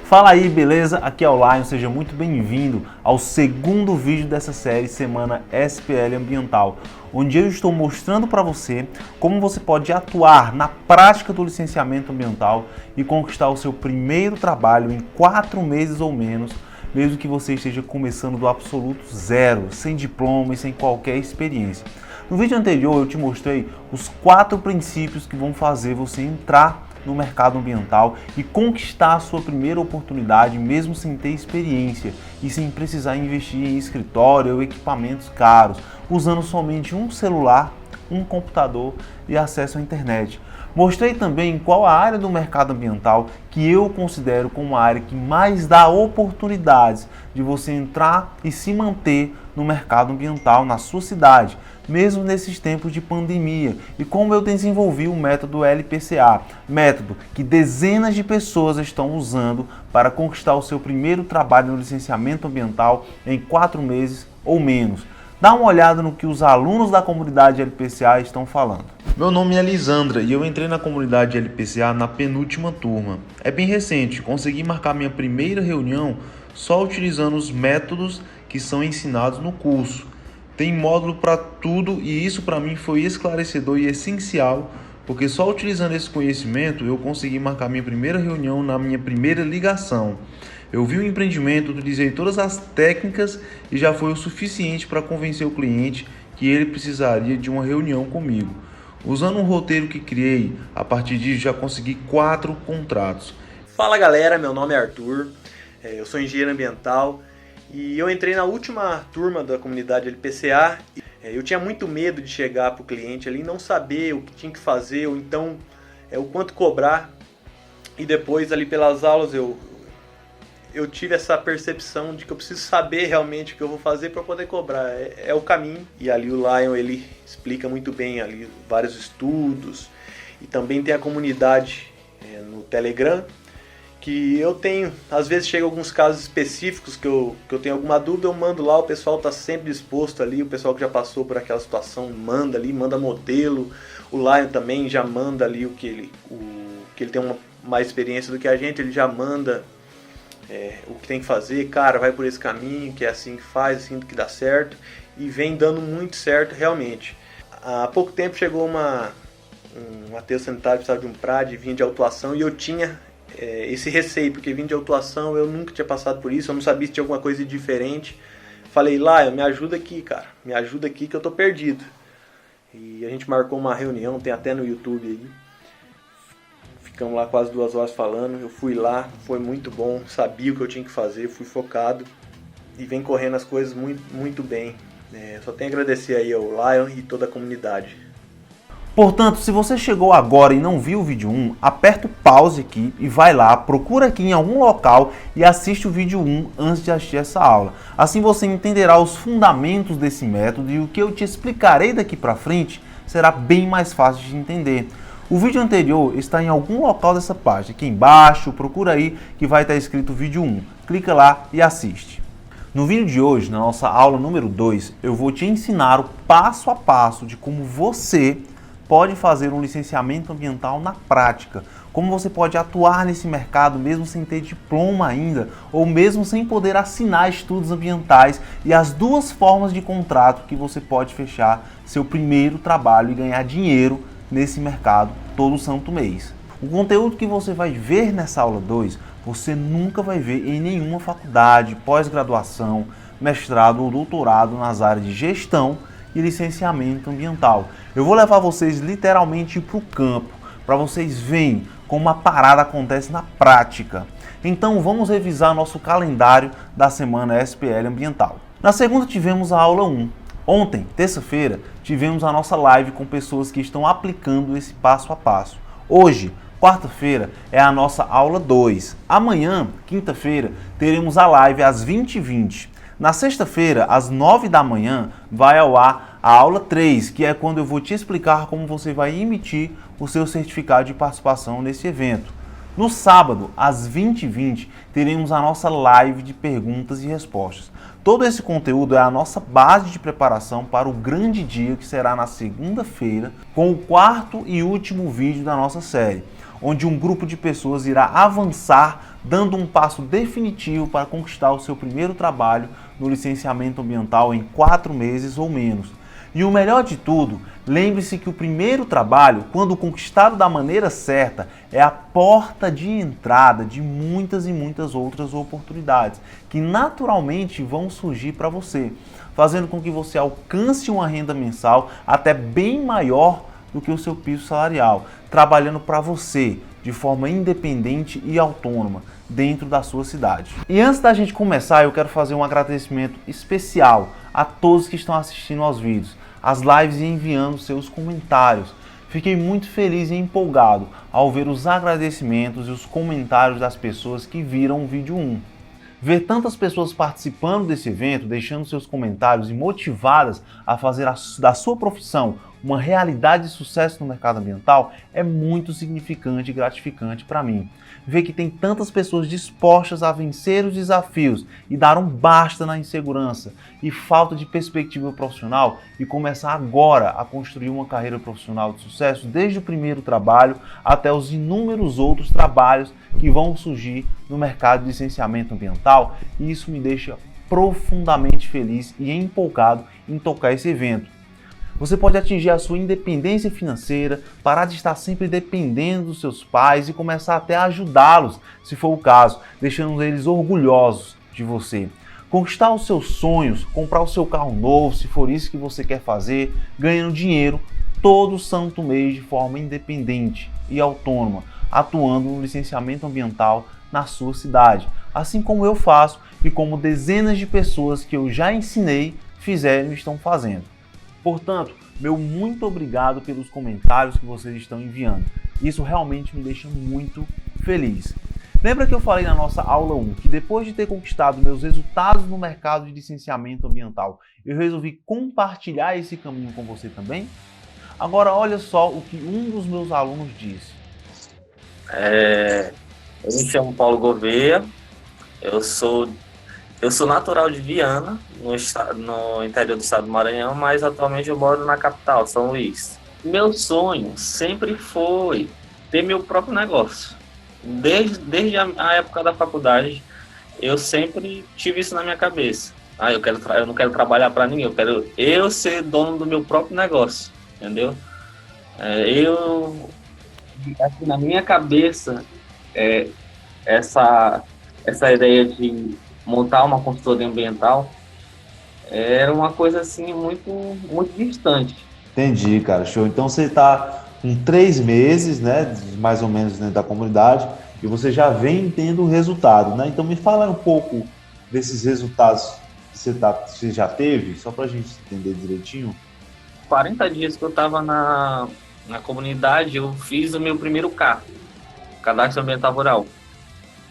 Fala aí, beleza? Aqui é o Lion, seja muito bem-vindo ao segundo vídeo dessa série Semana SPL Ambiental, onde eu estou mostrando para você como você pode atuar na prática do licenciamento ambiental e conquistar o seu primeiro trabalho em 4 meses ou menos, mesmo que você esteja começando do absoluto zero, sem diploma e sem qualquer experiência. No vídeo anterior eu te mostrei os 4 princípios que vão fazer você entrar no mercado ambiental e conquistar a sua primeira oportunidade mesmo sem ter experiência e sem precisar investir em escritório ou equipamentos caros, usando somente um celular, um computador e acesso à internet. Mostrei também qual a área do mercado ambiental que eu considero como a área que mais dá oportunidades de você entrar e se manter no mercado ambiental na sua cidade, mesmo nesses tempos de pandemia, e como eu desenvolvi o método LPCA, método que dezenas de pessoas estão usando para conquistar o seu primeiro trabalho no licenciamento ambiental em 4 meses ou menos. Dá uma olhada no que os alunos da comunidade LPCA estão falando. Meu nome é Lisandra e eu entrei na comunidade LPCA na penúltima turma. É bem recente, consegui marcar minha primeira reunião só utilizando os métodos que são ensinados no curso. Tem módulo para tudo e isso para mim foi esclarecedor e essencial, porque só utilizando esse conhecimento eu consegui marcar minha primeira reunião na minha primeira ligação. Eu vi o empreendimento, utilizei todas as técnicas e já foi o suficiente para convencer o cliente que ele precisaria de uma reunião comigo. Usando um roteiro que criei, a partir disso já consegui 4 contratos. Fala galera, meu nome é Arthur, eu sou engenheiro ambiental e eu entrei na última turma da comunidade LPCA. Eu tinha muito medo de chegar para o cliente ali e não saber o que tinha que fazer ou então o quanto cobrar, e depois ali pelas aulas eu tive essa percepção de que eu preciso saber realmente o que eu vou fazer para poder cobrar. É o caminho. E ali o Lion ele explica muito bem ali vários estudos. E também tem a comunidade no Telegram, que eu tenho, às vezes chega alguns casos específicos que eu tenho alguma dúvida, eu mando lá, o pessoal está sempre disposto ali, o pessoal que já passou por aquela situação manda ali, manda modelo. O Lion também já manda ali que ele tem mais experiência do que a gente, ele já manda o que tem que fazer, cara, vai por esse caminho, que é assim que faz, assim que dá certo, e vem dando muito certo realmente. Há pouco tempo chegou um aterro sanitário, precisava de um PRAD, vinha de autuação, e eu tinha esse receio, porque vindo de autuação eu nunca tinha passado por isso, eu não sabia se tinha alguma coisa diferente. Falei, Lion, me ajuda aqui, cara, me ajuda aqui que eu tô perdido. E a gente marcou uma reunião, tem até no YouTube aí. Ficamos lá quase 2 horas falando, eu fui lá, foi muito bom, sabia o que eu tinha que fazer, fui focado e vem correndo as coisas muito, muito bem. Só tenho a agradecer aí ao Lion e toda a comunidade. Portanto, se você chegou agora e não viu o vídeo 1, aperta o pause aqui e vai lá, procura aqui em algum local e assiste o vídeo 1 antes de assistir essa aula. Assim você entenderá os fundamentos desse método e o que eu te explicarei daqui para frente será bem mais fácil de entender. O vídeo anterior está em algum local dessa página, aqui embaixo, procura aí que vai estar escrito vídeo 1. Clica lá e assiste. No vídeo de hoje, na nossa aula número 2, eu vou te ensinar o passo a passo de como você pode fazer um licenciamento ambiental na prática, como você pode atuar nesse mercado mesmo sem ter diploma ainda, ou mesmo sem poder assinar estudos ambientais, e as 2 formas de contrato que você pode fechar seu primeiro trabalho e ganhar dinheiro nesse mercado todo santo mês. O conteúdo que você vai ver nessa aula 2, você nunca vai ver em nenhuma faculdade, pós-graduação, mestrado ou doutorado nas áreas de gestão e licenciamento ambiental. Eu vou levar vocês literalmente para o campo, para vocês verem como a parada acontece na prática. Então vamos revisar nosso calendário da semana SPL Ambiental. Na segunda tivemos a aula 1. Ontem, terça-feira, tivemos a nossa live com pessoas que estão aplicando esse passo a passo. Hoje, quarta-feira, é a nossa aula 2. Amanhã, quinta-feira, teremos a live às 20h20. Na sexta-feira, às 9 da manhã, vai ao ar a aula 3, que é quando eu vou te explicar como você vai emitir o seu certificado de participação nesse evento. No sábado, às 20h20, teremos a nossa live de perguntas e respostas. Todo esse conteúdo é a nossa base de preparação para o grande dia que será na segunda-feira, com o quarto e último vídeo da nossa série, onde um grupo de pessoas irá avançar, dando um passo definitivo para conquistar o seu primeiro trabalho no licenciamento ambiental em 4 meses ou menos. E o melhor de tudo, lembre-se que o primeiro trabalho, quando conquistado da maneira certa, é a porta de entrada de muitas e muitas outras oportunidades que naturalmente vão surgir para você, fazendo com que você alcance uma renda mensal até bem maior do que o seu piso salarial, trabalhando para você de forma independente e autônoma dentro da sua cidade. E antes da gente começar, eu quero fazer um agradecimento especial a todos que estão assistindo aos vídeos, as lives e enviando seus comentários. Fiquei muito feliz e empolgado ao ver os agradecimentos e os comentários das pessoas que viram o vídeo 1. Ver tantas pessoas participando desse evento, deixando seus comentários e motivadas a fazer da sua profissão uma realidade de sucesso no mercado ambiental é muito significante e gratificante para mim. Ver que tem tantas pessoas dispostas a vencer os desafios e dar um basta na insegurança e falta de perspectiva profissional e começar agora a construir uma carreira profissional de sucesso desde o primeiro trabalho até os inúmeros outros trabalhos que vão surgir no mercado de licenciamento ambiental, e isso me deixa profundamente feliz e empolgado em tocar esse evento. Você pode atingir a sua independência financeira, parar de estar sempre dependendo dos seus pais e começar até a ajudá-los, se for o caso, deixando eles orgulhosos de você. Conquistar os seus sonhos, comprar o seu carro novo, se for isso que você quer fazer, ganhando dinheiro todo santo mês de forma independente e autônoma, atuando no licenciamento ambiental na sua cidade, assim como eu faço e como dezenas de pessoas que eu já ensinei fizeram e estão fazendo. Portanto, meu muito obrigado pelos comentários que vocês estão enviando. Isso realmente me deixa muito feliz. Lembra que eu falei na nossa aula 1 que depois de ter conquistado meus resultados no mercado de licenciamento ambiental, eu resolvi compartilhar esse caminho com você também? Agora olha só o que um dos meus alunos disse. Eu me chamo Paulo Gouveia, eu sou natural de Viana, no interior do estado do Maranhão, mas atualmente eu moro na capital, São Luís. Meu sonho sempre foi ter meu próprio negócio. Desde a época da faculdade, eu sempre tive isso na minha cabeça. Eu não quero trabalhar para ninguém, eu quero eu ser dono do meu próprio negócio, entendeu? Aqui na minha cabeça, essa ideia de montar uma consultoria ambiental era uma coisa assim muito, muito distante. Entendi, cara, show. Então você está com 3 meses, né, mais ou menos dentro da comunidade, e você já vem tendo resultado, né? Então me fala um pouco desses resultados que você já teve, só para a gente entender direitinho. 40 dias que eu estava na comunidade, eu fiz o meu primeiro CAR, Cadastro Ambiental Rural.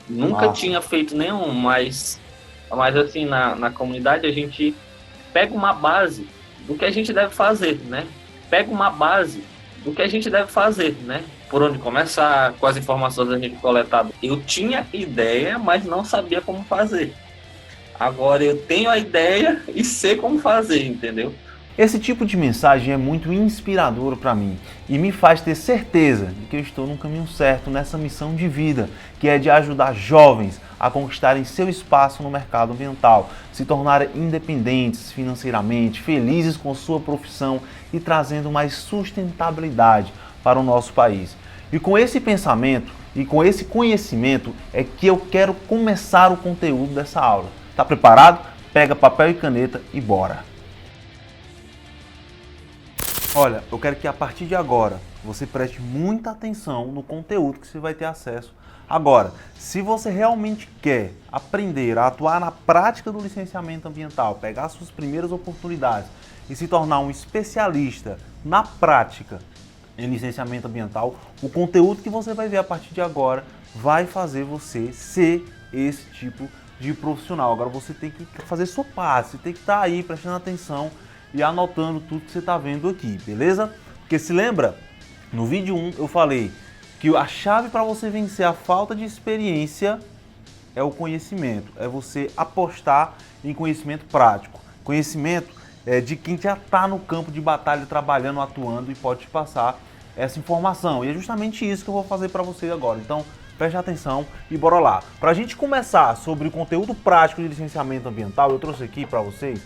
Nunca tinha feito nenhum, mas assim, na comunidade a gente pega uma base do que a gente deve fazer, né? Por onde começar, quais informações a gente coletar. Eu tinha ideia, mas não sabia como fazer. Agora eu tenho a ideia e sei como fazer, entendeu? Esse tipo de mensagem é muito inspirador para mim e me faz ter certeza de que eu estou no caminho certo nessa missão de vida, que é de ajudar jovens a conquistarem seu espaço no mercado ambiental, se tornarem independentes financeiramente, felizes com sua profissão e trazendo mais sustentabilidade para o nosso país. E com esse pensamento e com esse conhecimento é que eu quero começar o conteúdo dessa aula. Tá preparado? Pega papel e caneta e bora! Olha, eu quero que a partir de agora você preste muita atenção no conteúdo que você vai ter acesso. Agora, se você realmente quer aprender a atuar na prática do licenciamento ambiental, pegar suas primeiras oportunidades e se tornar um especialista na prática em licenciamento ambiental, o conteúdo que você vai ver a partir de agora vai fazer você ser esse tipo de profissional. Agora você tem que fazer sua parte, você tem que estar aí prestando atenção e anotando tudo que você está vendo aqui, beleza? Porque se lembra, no vídeo 1 eu falei que a chave para você vencer a falta de experiência é o conhecimento, é você apostar em conhecimento prático. Conhecimento de quem já está no campo de batalha, trabalhando, atuando e pode te passar essa informação. E é justamente isso que eu vou fazer para você agora. Então, preste atenção e bora lá. Para a gente começar sobre o conteúdo prático de licenciamento ambiental, eu trouxe aqui para vocês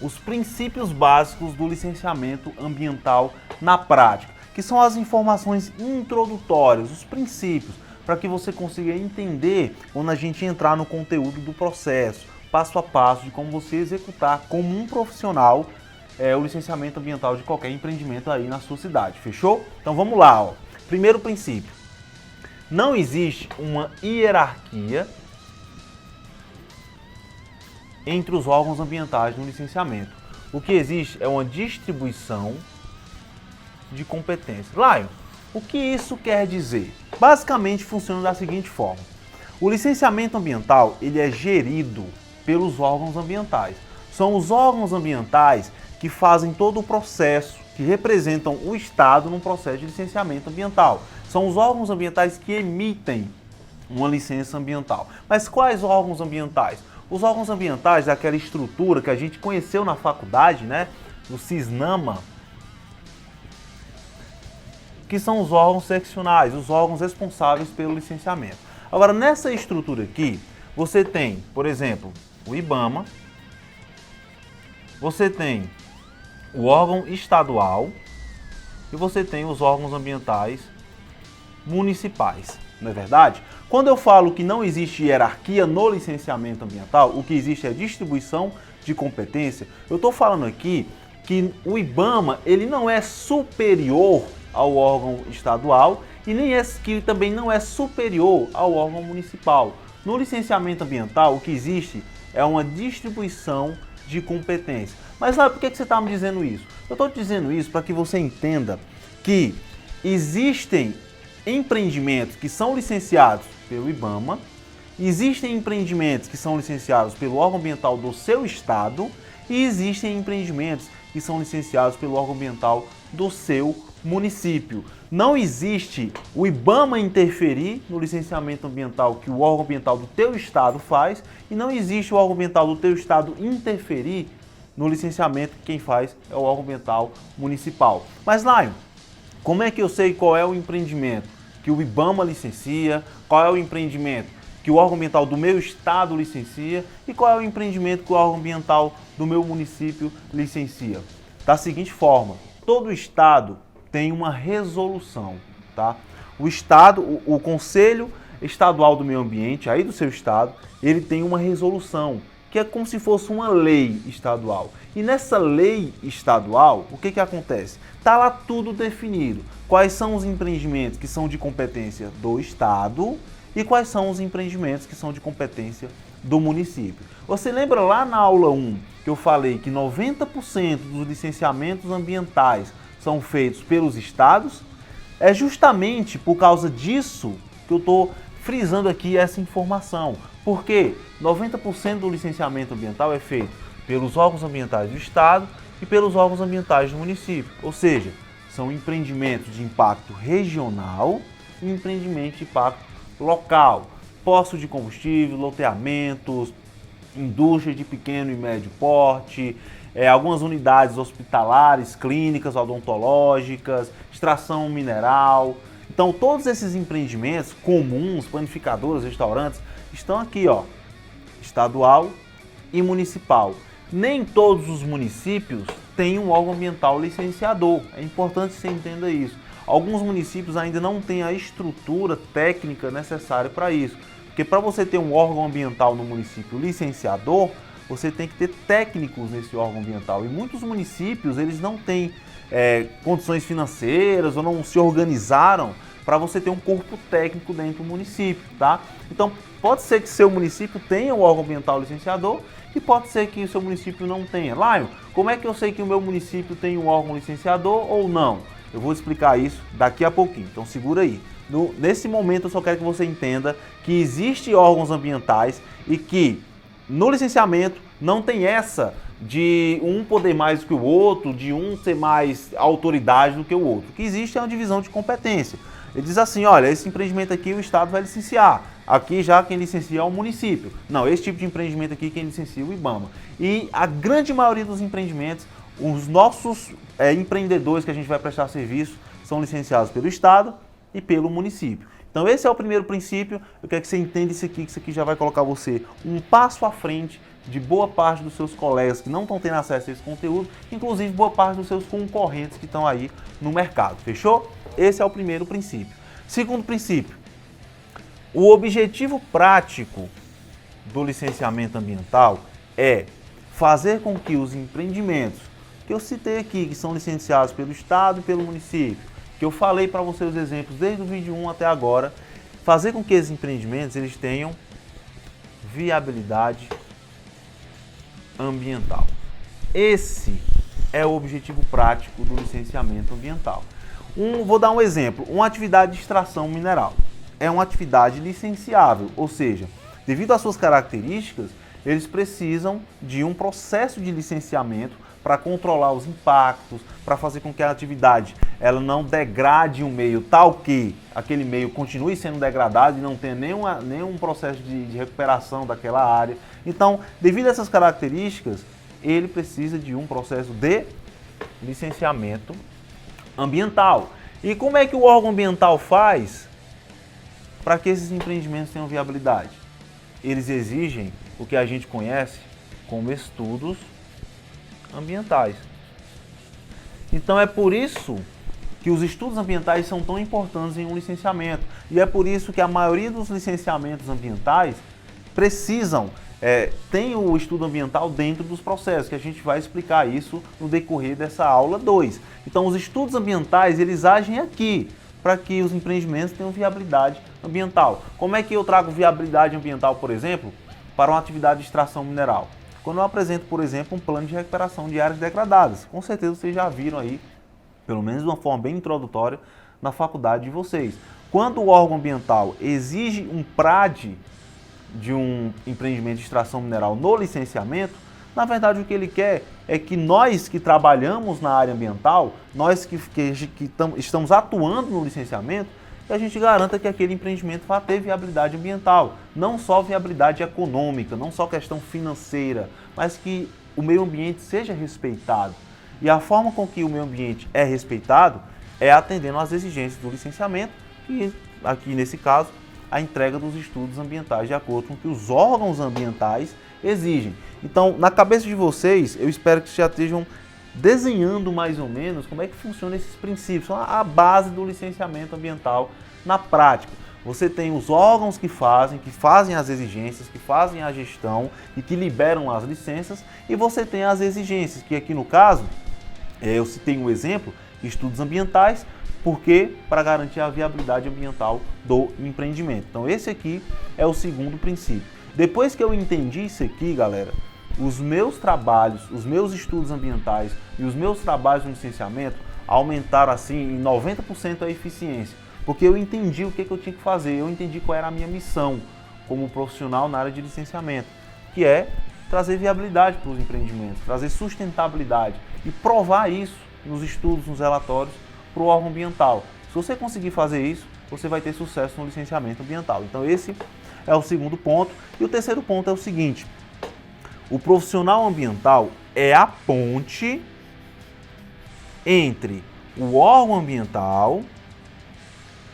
os princípios básicos do licenciamento ambiental na prática, que são as informações introdutórias, os princípios, para que você consiga entender quando a gente entrar no conteúdo do processo, passo a passo de como você executar como um profissional o licenciamento ambiental de qualquer empreendimento aí na sua cidade, fechou? Então vamos lá, ó. Primeiro princípio, não existe uma hierarquia entre os órgãos ambientais no licenciamento. O que existe é uma distribuição de competências. Lion, o que isso quer dizer? Basicamente funciona da seguinte forma. O licenciamento ambiental ele é gerido pelos órgãos ambientais. São os órgãos ambientais que fazem todo o processo, que representam o Estado no processo de licenciamento ambiental. São os órgãos ambientais que emitem uma licença ambiental. Mas quais órgãos ambientais? Os órgãos ambientais daquela estrutura que a gente conheceu na faculdade, né? No CISNAMA, que são os órgãos seccionais, os órgãos responsáveis pelo licenciamento. Agora, nessa estrutura aqui, você tem, por exemplo, o IBAMA, você tem o órgão estadual e você tem os órgãos ambientais municipais, não é verdade? Quando eu falo que não existe hierarquia no licenciamento ambiental, o que existe é distribuição de competência, eu estou falando aqui que o IBAMA ele não é superior ao órgão estadual e que também não é superior ao órgão municipal. No licenciamento ambiental, o que existe é uma distribuição de competência. Mas lá, por que você está me dizendo isso? Eu estou te dizendo isso para que você entenda que existem empreendimentos que são licenciados pelo IBAMA, existem empreendimentos que são licenciados pelo órgão ambiental do seu estado e existem empreendimentos que são licenciados pelo órgão ambiental do seu município. Não existe o IBAMA interferir no licenciamento ambiental que o órgão ambiental do teu estado faz e não existe o órgão ambiental do teu estado interferir no licenciamento que quem faz é o órgão ambiental municipal. Mas, Lion, como é que eu sei qual é o empreendimento que o IBAMA licencia, qual é o empreendimento que o órgão ambiental do meu estado licencia e qual é o empreendimento que o órgão ambiental do meu município licencia? Da seguinte forma, todo estado tem uma resolução, tá? O estado, o Conselho Estadual do Meio Ambiente, aí do seu estado, ele tem uma resolução, que é como se fosse uma lei estadual. E nessa lei estadual, o que acontece? Está lá tudo definido. Quais são os empreendimentos que são de competência do estado e quais são os empreendimentos que são de competência do município. Você lembra lá na aula 1 que eu falei que 90% dos licenciamentos ambientais são feitos pelos estados? É justamente por causa disso que eu estou frisando aqui essa informação. Porque 90% do licenciamento ambiental é feito pelos órgãos ambientais do estado e pelos órgãos ambientais do município. Ou seja, são empreendimentos de impacto regional e empreendimentos de impacto local. Postos de combustível, loteamentos, indústria de pequeno e médio porte, algumas unidades hospitalares, clínicas odontológicas, extração mineral. Então, todos esses empreendimentos comuns, panificadoras, restaurantes, estão aqui, ó, estadual e municipal. Nem todos os municípios têm um órgão ambiental licenciador. É importante que você entenda isso. Alguns municípios ainda não têm a estrutura técnica necessária para isso. Porque para você ter um órgão ambiental no município licenciador, você tem que ter técnicos nesse órgão ambiental. E muitos municípios, eles não têm condições financeiras ou não se organizaram para você ter um corpo técnico dentro do município, tá? Então, pode ser que seu município tenha um órgão ambiental licenciador e pode ser que o seu município não tenha. Lion, como é que eu sei que o meu município tem um órgão licenciador ou não? Eu vou explicar isso daqui a pouquinho, então segura aí. Nesse momento eu só quero que você entenda que existem órgãos ambientais e que no licenciamento não tem essa de um poder mais do que o outro, de um ter mais autoridade do que o outro. O que existe é uma divisão de competência. Ele diz assim, olha, esse empreendimento aqui o Estado vai licenciar. Aqui já quem licencia é o município. Não, esse tipo de empreendimento aqui quem licencia é o IBAMA. E a grande maioria dos empreendimentos, os nossos empreendedores que a gente vai prestar serviço são licenciados pelo Estado e pelo município. Então esse é o primeiro princípio. Eu quero que você entenda isso aqui, que isso aqui já vai colocar você um passo à frente de boa parte dos seus colegas que não estão tendo acesso a esse conteúdo, inclusive boa parte dos seus concorrentes que estão aí no mercado. Fechou? Esse é o primeiro princípio. Segundo princípio, o objetivo prático do licenciamento ambiental é fazer com que os empreendimentos que eu citei aqui, que são licenciados pelo Estado e pelo município, que eu falei para vocês os exemplos desde o vídeo 1 até agora, fazer com que esses empreendimentos eles tenham viabilidade ambiental. Esse é o objetivo prático do licenciamento ambiental. Vou dar um exemplo, uma atividade de extração mineral. É uma atividade licenciável, ou seja, devido às suas características, eles precisam de um processo de licenciamento para controlar os impactos, para fazer com que a atividade ela não degrade o meio tal que aquele meio continue sendo degradado e não tenha nenhum processo de recuperação daquela área. Então, devido a essas características, ele precisa de um processo de licenciamento ambiental. E como é que o órgão ambiental faz para que esses empreendimentos tenham viabilidade? Eles exigem o que a gente conhece como estudos ambientais. Então é por isso que os estudos ambientais são tão importantes em um licenciamento. E é por isso que a maioria dos licenciamentos ambientais precisam tem o estudo ambiental dentro dos processos, que a gente vai explicar isso no decorrer dessa aula 2. Então os estudos ambientais, eles agem aqui, para que os empreendimentos tenham viabilidade ambiental. Como é que eu trago viabilidade ambiental, por exemplo, para uma atividade de extração mineral? Quando eu apresento, por exemplo, um plano de recuperação de áreas degradadas. Com certeza vocês já viram aí, pelo menos de uma forma bem introdutória, na faculdade de vocês. Quando o órgão ambiental exige um PRAD de um empreendimento de extração mineral no licenciamento, na verdade o que ele quer é que nós que trabalhamos na área ambiental, nós que estamos atuando no licenciamento, que a gente garanta que aquele empreendimento vai ter viabilidade ambiental, não só viabilidade econômica, não só questão financeira, mas que o meio ambiente seja respeitado. E a forma com que o meio ambiente é respeitado é atendendo às exigências do licenciamento, que aqui nesse caso a entrega dos estudos ambientais de acordo com o que os órgãos ambientais exigem. Então, na cabeça de vocês, eu espero que vocês já estejam desenhando mais ou menos como é que funcionam esses princípios, são a base do licenciamento ambiental na prática. Você tem os órgãos que fazem as exigências, que fazem a gestão e que liberam as licenças, e você tem as exigências, que aqui no caso, eu citei um exemplo, estudos ambientais, porque para garantir a viabilidade ambiental do empreendimento. Então esse aqui é o segundo princípio. Depois que eu entendi isso aqui, galera, os meus trabalhos, os meus estudos ambientais e os meus trabalhos no licenciamento aumentaram assim em 90% a eficiência, porque eu entendi o que eu tinha que fazer, eu entendi qual era a minha missão como profissional na área de licenciamento, que é trazer viabilidade para os empreendimentos, trazer sustentabilidade e provar isso nos estudos, nos relatórios para o órgão ambiental. Se você conseguir fazer isso, você vai ter sucesso no licenciamento ambiental. Então esse é o segundo ponto. E o terceiro ponto é o seguinte: o profissional ambiental é a ponte entre o órgão ambiental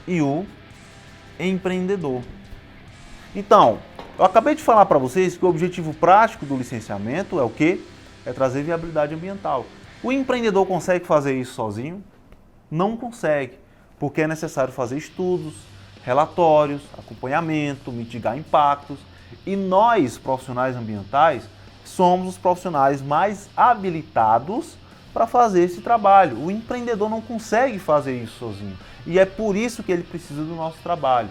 e o empreendedor. Então, eu acabei de falar para vocês que o objetivo prático do licenciamento é o quê? É trazer viabilidade ambiental. O empreendedor consegue fazer isso sozinho? Não consegue, porque é necessário fazer estudos, relatórios, acompanhamento, mitigar impactos. E nós, profissionais ambientais, somos os profissionais mais habilitados para fazer esse trabalho. O empreendedor não consegue fazer isso sozinho. E é por isso que ele precisa do nosso trabalho.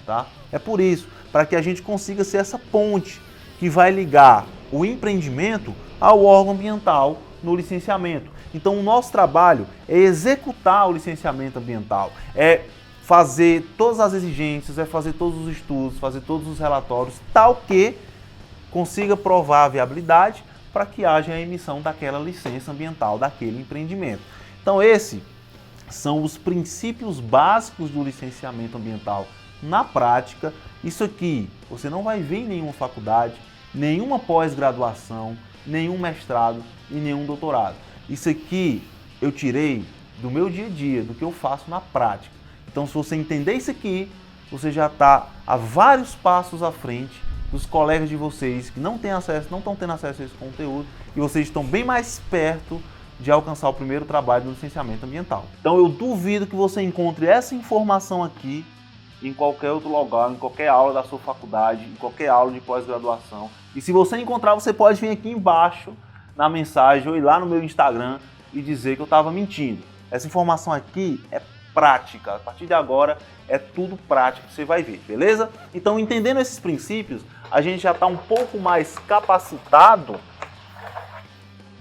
Tá? É por isso, para que a gente consiga ser essa ponte que vai ligar o empreendimento ao órgão ambiental no licenciamento. Então o nosso trabalho é executar o licenciamento ambiental, é fazer todas as exigências, é fazer todos os estudos, fazer todos os relatórios, tal que consiga provar a viabilidade para que haja a emissão daquela licença ambiental daquele empreendimento. Então esses são os princípios básicos do licenciamento ambiental na prática. Isso aqui você não vai ver em nenhuma faculdade, nenhuma pós-graduação, nenhum mestrado e nenhum doutorado. Isso aqui eu tirei do meu dia a dia, do que eu faço na prática. Então se você entender isso aqui, você já está a vários passos à frente dos colegas de vocês que não têm acesso, não estão tendo acesso a esse conteúdo, e vocês estão bem mais perto de alcançar o primeiro trabalho do licenciamento ambiental. Então eu duvido que você encontre essa informação aqui em qualquer outro lugar, em qualquer aula da sua faculdade, em qualquer aula de pós-graduação. E se você encontrar, você pode vir aqui embaixo na mensagem ou ir lá no meu Instagram e dizer que eu estava mentindo. Essa informação aqui é prática. A partir de agora é tudo prático, você vai ver, beleza? Então, entendendo esses princípios, a gente já está um pouco mais capacitado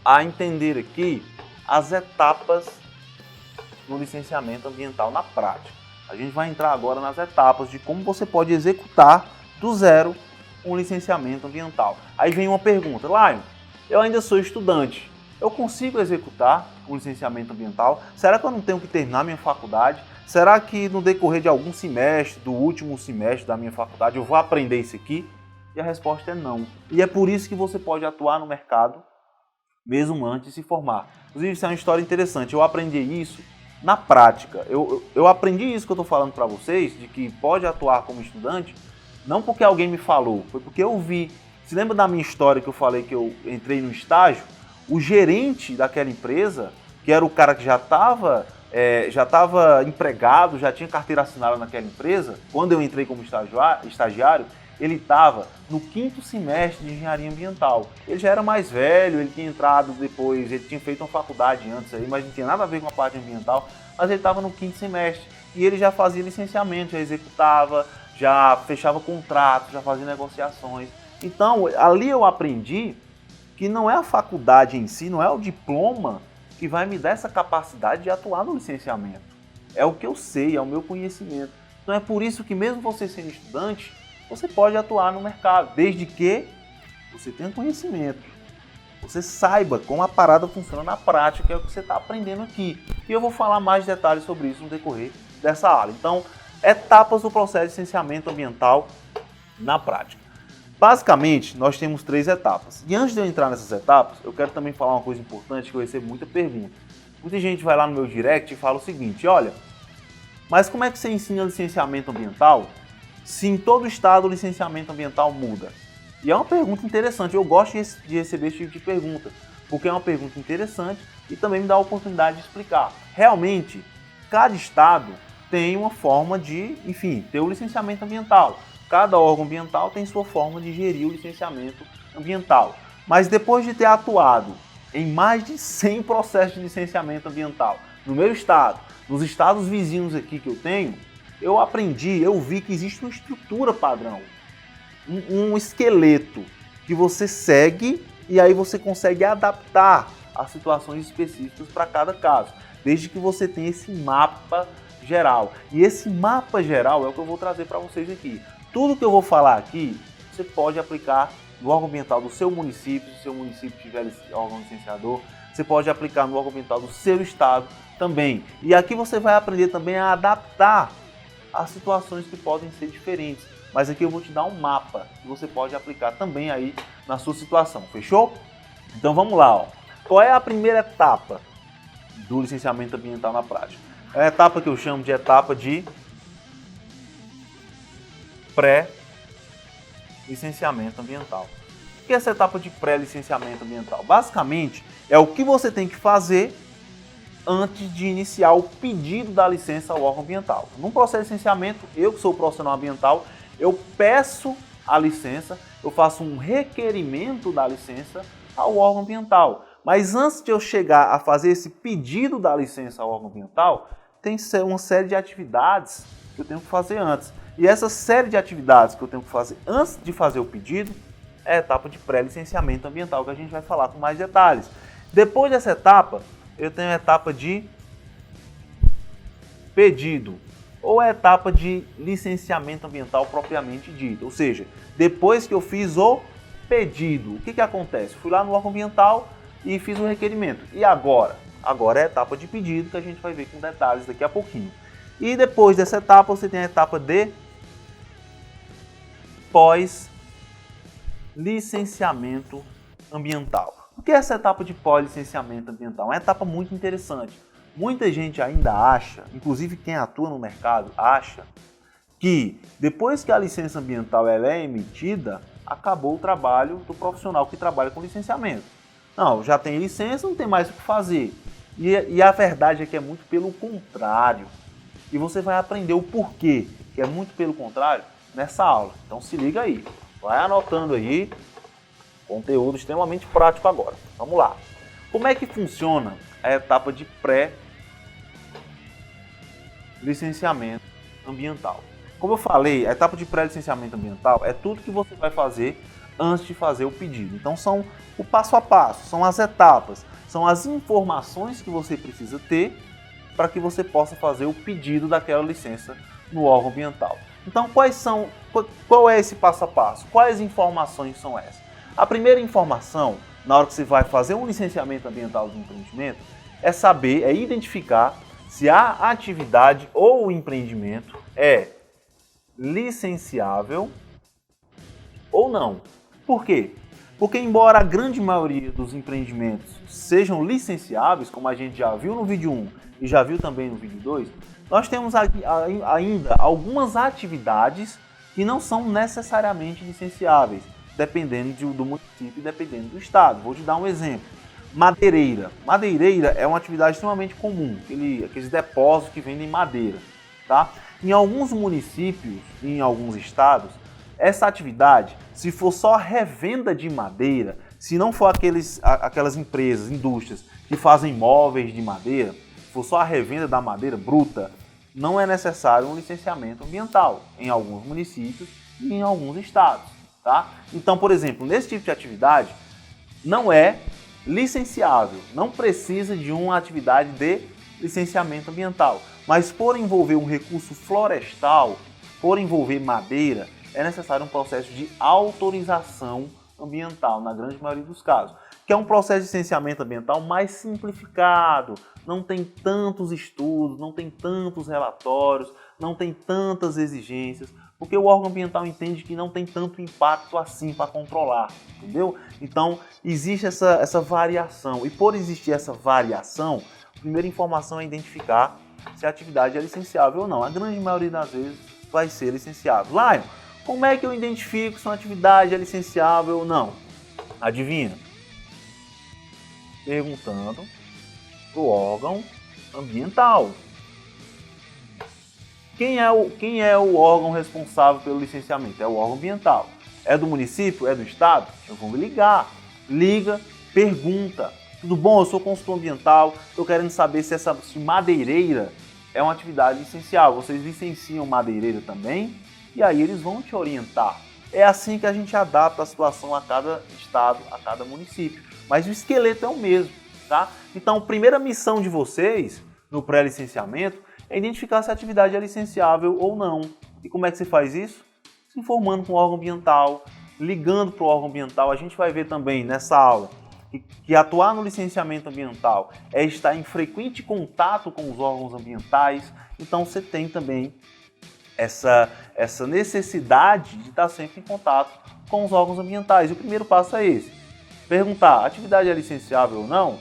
a entender aqui as etapas no licenciamento ambiental na prática. A gente vai entrar agora nas etapas de como você pode executar do zero um licenciamento ambiental. Aí vem uma pergunta: Lion, eu ainda sou estudante, eu consigo executar um licenciamento ambiental? Será que eu não tenho que terminar minha faculdade? Será que no decorrer de algum semestre, do último semestre da minha faculdade, eu vou aprender isso aqui? E a resposta é não. E é por isso que você pode atuar no mercado mesmo antes de se formar. Inclusive, isso é uma história interessante. Eu aprendi isso na prática. Eu aprendi isso que eu estou falando para vocês, de que pode atuar como estudante, não porque alguém me falou, foi porque eu vi. Se lembra da minha história que eu falei que eu entrei no estágio? O gerente daquela empresa, que era o cara que já estava empregado, já tinha carteira assinada naquela empresa, quando eu entrei como estagiário, ele estava no 5º semestre de engenharia ambiental. Ele já era mais velho, ele tinha entrado depois, ele tinha feito uma faculdade antes aí, mas não tinha nada a ver com a parte ambiental, mas ele estava no 5º semestre e ele já fazia licenciamento, já executava, já fechava contratos, já fazia negociações. Então, ali eu aprendi que não é a faculdade em si, não é o diploma que vai me dar essa capacidade de atuar no licenciamento. É o que eu sei, é o meu conhecimento. Então é por isso que mesmo você sendo estudante, você pode atuar no mercado, desde que você tenha conhecimento. Você saiba como a parada funciona na prática, que é o que você está aprendendo aqui. E eu vou falar mais detalhes sobre isso no decorrer dessa aula. Então, etapas do processo de licenciamento ambiental na prática. Basicamente, nós temos 3 etapas. E antes de eu entrar nessas etapas, eu quero também falar uma coisa importante, que eu recebo muita pergunta. Muita gente vai lá no meu direct e fala o seguinte: olha, mas como é que você ensina licenciamento ambiental se em todo estado o licenciamento ambiental muda? E é uma pergunta interessante, eu gosto de receber esse tipo de pergunta, porque é uma pergunta interessante e também me dá a oportunidade de explicar. Realmente, cada estado tem uma forma de, ter o licenciamento ambiental. Cada órgão ambiental tem sua forma de gerir o licenciamento ambiental. Mas depois de ter atuado em mais de 100 processos de licenciamento ambiental no meu estado, nos estados vizinhos aqui que eu tenho, eu vi que existe uma estrutura padrão, um esqueleto que você segue e aí você consegue adaptar as situações específicas para cada caso, desde que você tenha esse mapa geral. E esse mapa geral é o que eu vou trazer para vocês aqui. Tudo que eu vou falar aqui, você pode aplicar no órgão ambiental do seu município, se o seu município tiver órgão licenciador, você pode aplicar no órgão ambiental do seu estado também. E aqui você vai aprender também a adaptar as situações que podem ser diferentes. Mas aqui eu vou te dar um mapa que você pode aplicar também aí na sua situação, fechou? Então vamos lá, ó. Qual é a primeira etapa do licenciamento ambiental na prática? É a etapa que eu chamo de etapa de pré-licenciamento ambiental. O que é essa etapa de pré-licenciamento ambiental? Basicamente, é o que você tem que fazer antes de iniciar o pedido da licença ao órgão ambiental. Num processo de licenciamento, eu que sou profissional ambiental, eu peço a licença, eu faço um requerimento da licença ao órgão ambiental. Mas antes de eu chegar a fazer esse pedido da licença ao órgão ambiental, tem uma série de atividades que eu tenho que fazer antes. E essa série de atividades que eu tenho que fazer antes de fazer o pedido é a etapa de pré-licenciamento ambiental, que a gente vai falar com mais detalhes. Depois dessa etapa, eu tenho a etapa de pedido, ou a etapa de licenciamento ambiental propriamente dito. Ou seja, depois que eu fiz o pedido. O que acontece? Fui lá no órgão ambiental e fiz o requerimento. E agora? Agora é a etapa de pedido, que a gente vai ver com detalhes daqui a pouquinho. E depois dessa etapa, você tem a etapa de pós-licenciamento ambiental. O que é essa etapa de pós-licenciamento ambiental? É uma etapa muito interessante. Muita gente ainda acha, inclusive quem atua no mercado, acha que depois que a licença ambiental ela é emitida, acabou o trabalho do profissional que trabalha com licenciamento. Não, já tem licença, não tem mais o que fazer. E a verdade é que é muito pelo contrário. E você vai aprender o porquê, que é muito pelo contrário, nessa aula. Então se liga aí, vai anotando aí, conteúdo extremamente prático agora. Vamos lá. Como é que funciona a etapa de pré-licenciamento ambiental? Como eu falei, a etapa de pré-licenciamento ambiental é tudo que você vai fazer antes de fazer o pedido. Então são o passo a passo, são as etapas, são as informações que você precisa ter para que você possa fazer o pedido daquela licença no órgão ambiental. Então qual é esse passo a passo? Quais informações são essas? A primeira informação, na hora que você vai fazer um licenciamento ambiental de empreendimento, é saber, é identificar se a atividade ou o empreendimento é licenciável ou não. Por quê? Porque embora a grande maioria dos empreendimentos sejam licenciáveis, como a gente já viu no vídeo 1 e já viu também no vídeo 2, nós temos ainda algumas atividades que não são necessariamente licenciáveis, dependendo do município e dependendo do estado. Vou te dar um exemplo. Madeireira. Madeireira é uma atividade extremamente comum, aqueles depósitos que vendem madeira, tá? Em alguns municípios e em alguns estados, essa atividade, se for só revenda de madeira, se não for aquelas empresas, indústrias que fazem móveis de madeira, se for só a revenda da madeira bruta, não é necessário um licenciamento ambiental em alguns municípios e em alguns estados, tá? Então, por exemplo, nesse tipo de atividade, não é licenciável, não precisa de uma atividade de licenciamento ambiental. Mas por envolver um recurso florestal, por envolver madeira, é necessário um processo de autorização ambiental, na grande maioria dos casos, que é um processo de licenciamento ambiental mais simplificado, não tem tantos estudos, não tem tantos relatórios, não tem tantas exigências, porque o órgão ambiental entende que não tem tanto impacto assim para controlar, entendeu? Então, existe essa variação, e por existir essa variação, a primeira informação é identificar se a atividade é licenciável ou não. A grande maioria das vezes vai ser licenciável. Lion, como é que eu identifico se uma atividade é licenciável ou não? Adivinha? Perguntando para o órgão ambiental. Quem é o órgão responsável pelo licenciamento? É o órgão ambiental. É do município? É do estado? Eu vou ligar. Liga, pergunta. Tudo bom? Eu sou consultor ambiental. Estou querendo saber se madeireira é uma atividade licenciável. Vocês licenciam madeireira também? E aí eles vão te orientar. É assim que a gente adapta a situação a cada estado, a cada município. Mas o esqueleto é o mesmo, tá? Então, a primeira missão de vocês no pré-licenciamento é identificar se a atividade é licenciável ou não. E como é que você faz isso? Se informando com o órgão ambiental, ligando para o órgão ambiental. A gente vai ver também nessa aula que atuar no licenciamento ambiental é estar em frequente contato com os órgãos ambientais. Então você tem também essa necessidade de estar sempre em contato com os órgãos ambientais. E o primeiro passo é esse. Perguntar, a atividade é licenciável ou não?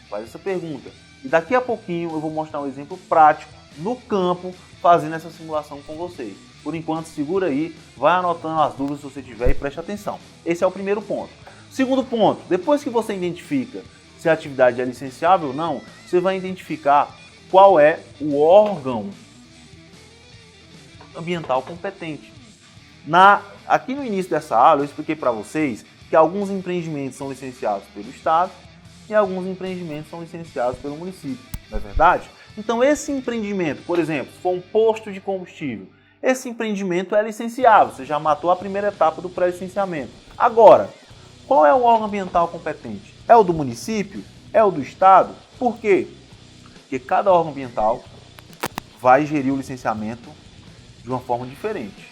Faz essa pergunta. E daqui a pouquinho eu vou mostrar um exemplo prático no campo, fazendo essa simulação com vocês. Por enquanto, segura aí, vai anotando as dúvidas se você tiver e preste atenção. Esse é o primeiro ponto. Segundo ponto, depois que você identifica se a atividade é licenciável ou não, você vai identificar qual é o órgão ambiental competente. Aqui no início dessa aula eu expliquei para vocês que alguns empreendimentos são licenciados pelo Estado e alguns empreendimentos são licenciados pelo município, não é verdade? Então esse empreendimento, por exemplo, se for um posto de combustível, esse empreendimento é licenciável, você já matou a primeira etapa do pré-licenciamento. Agora, qual é o órgão ambiental competente? É o do município? É o do Estado? Por quê? Porque cada órgão ambiental vai gerir o licenciamento de uma forma diferente.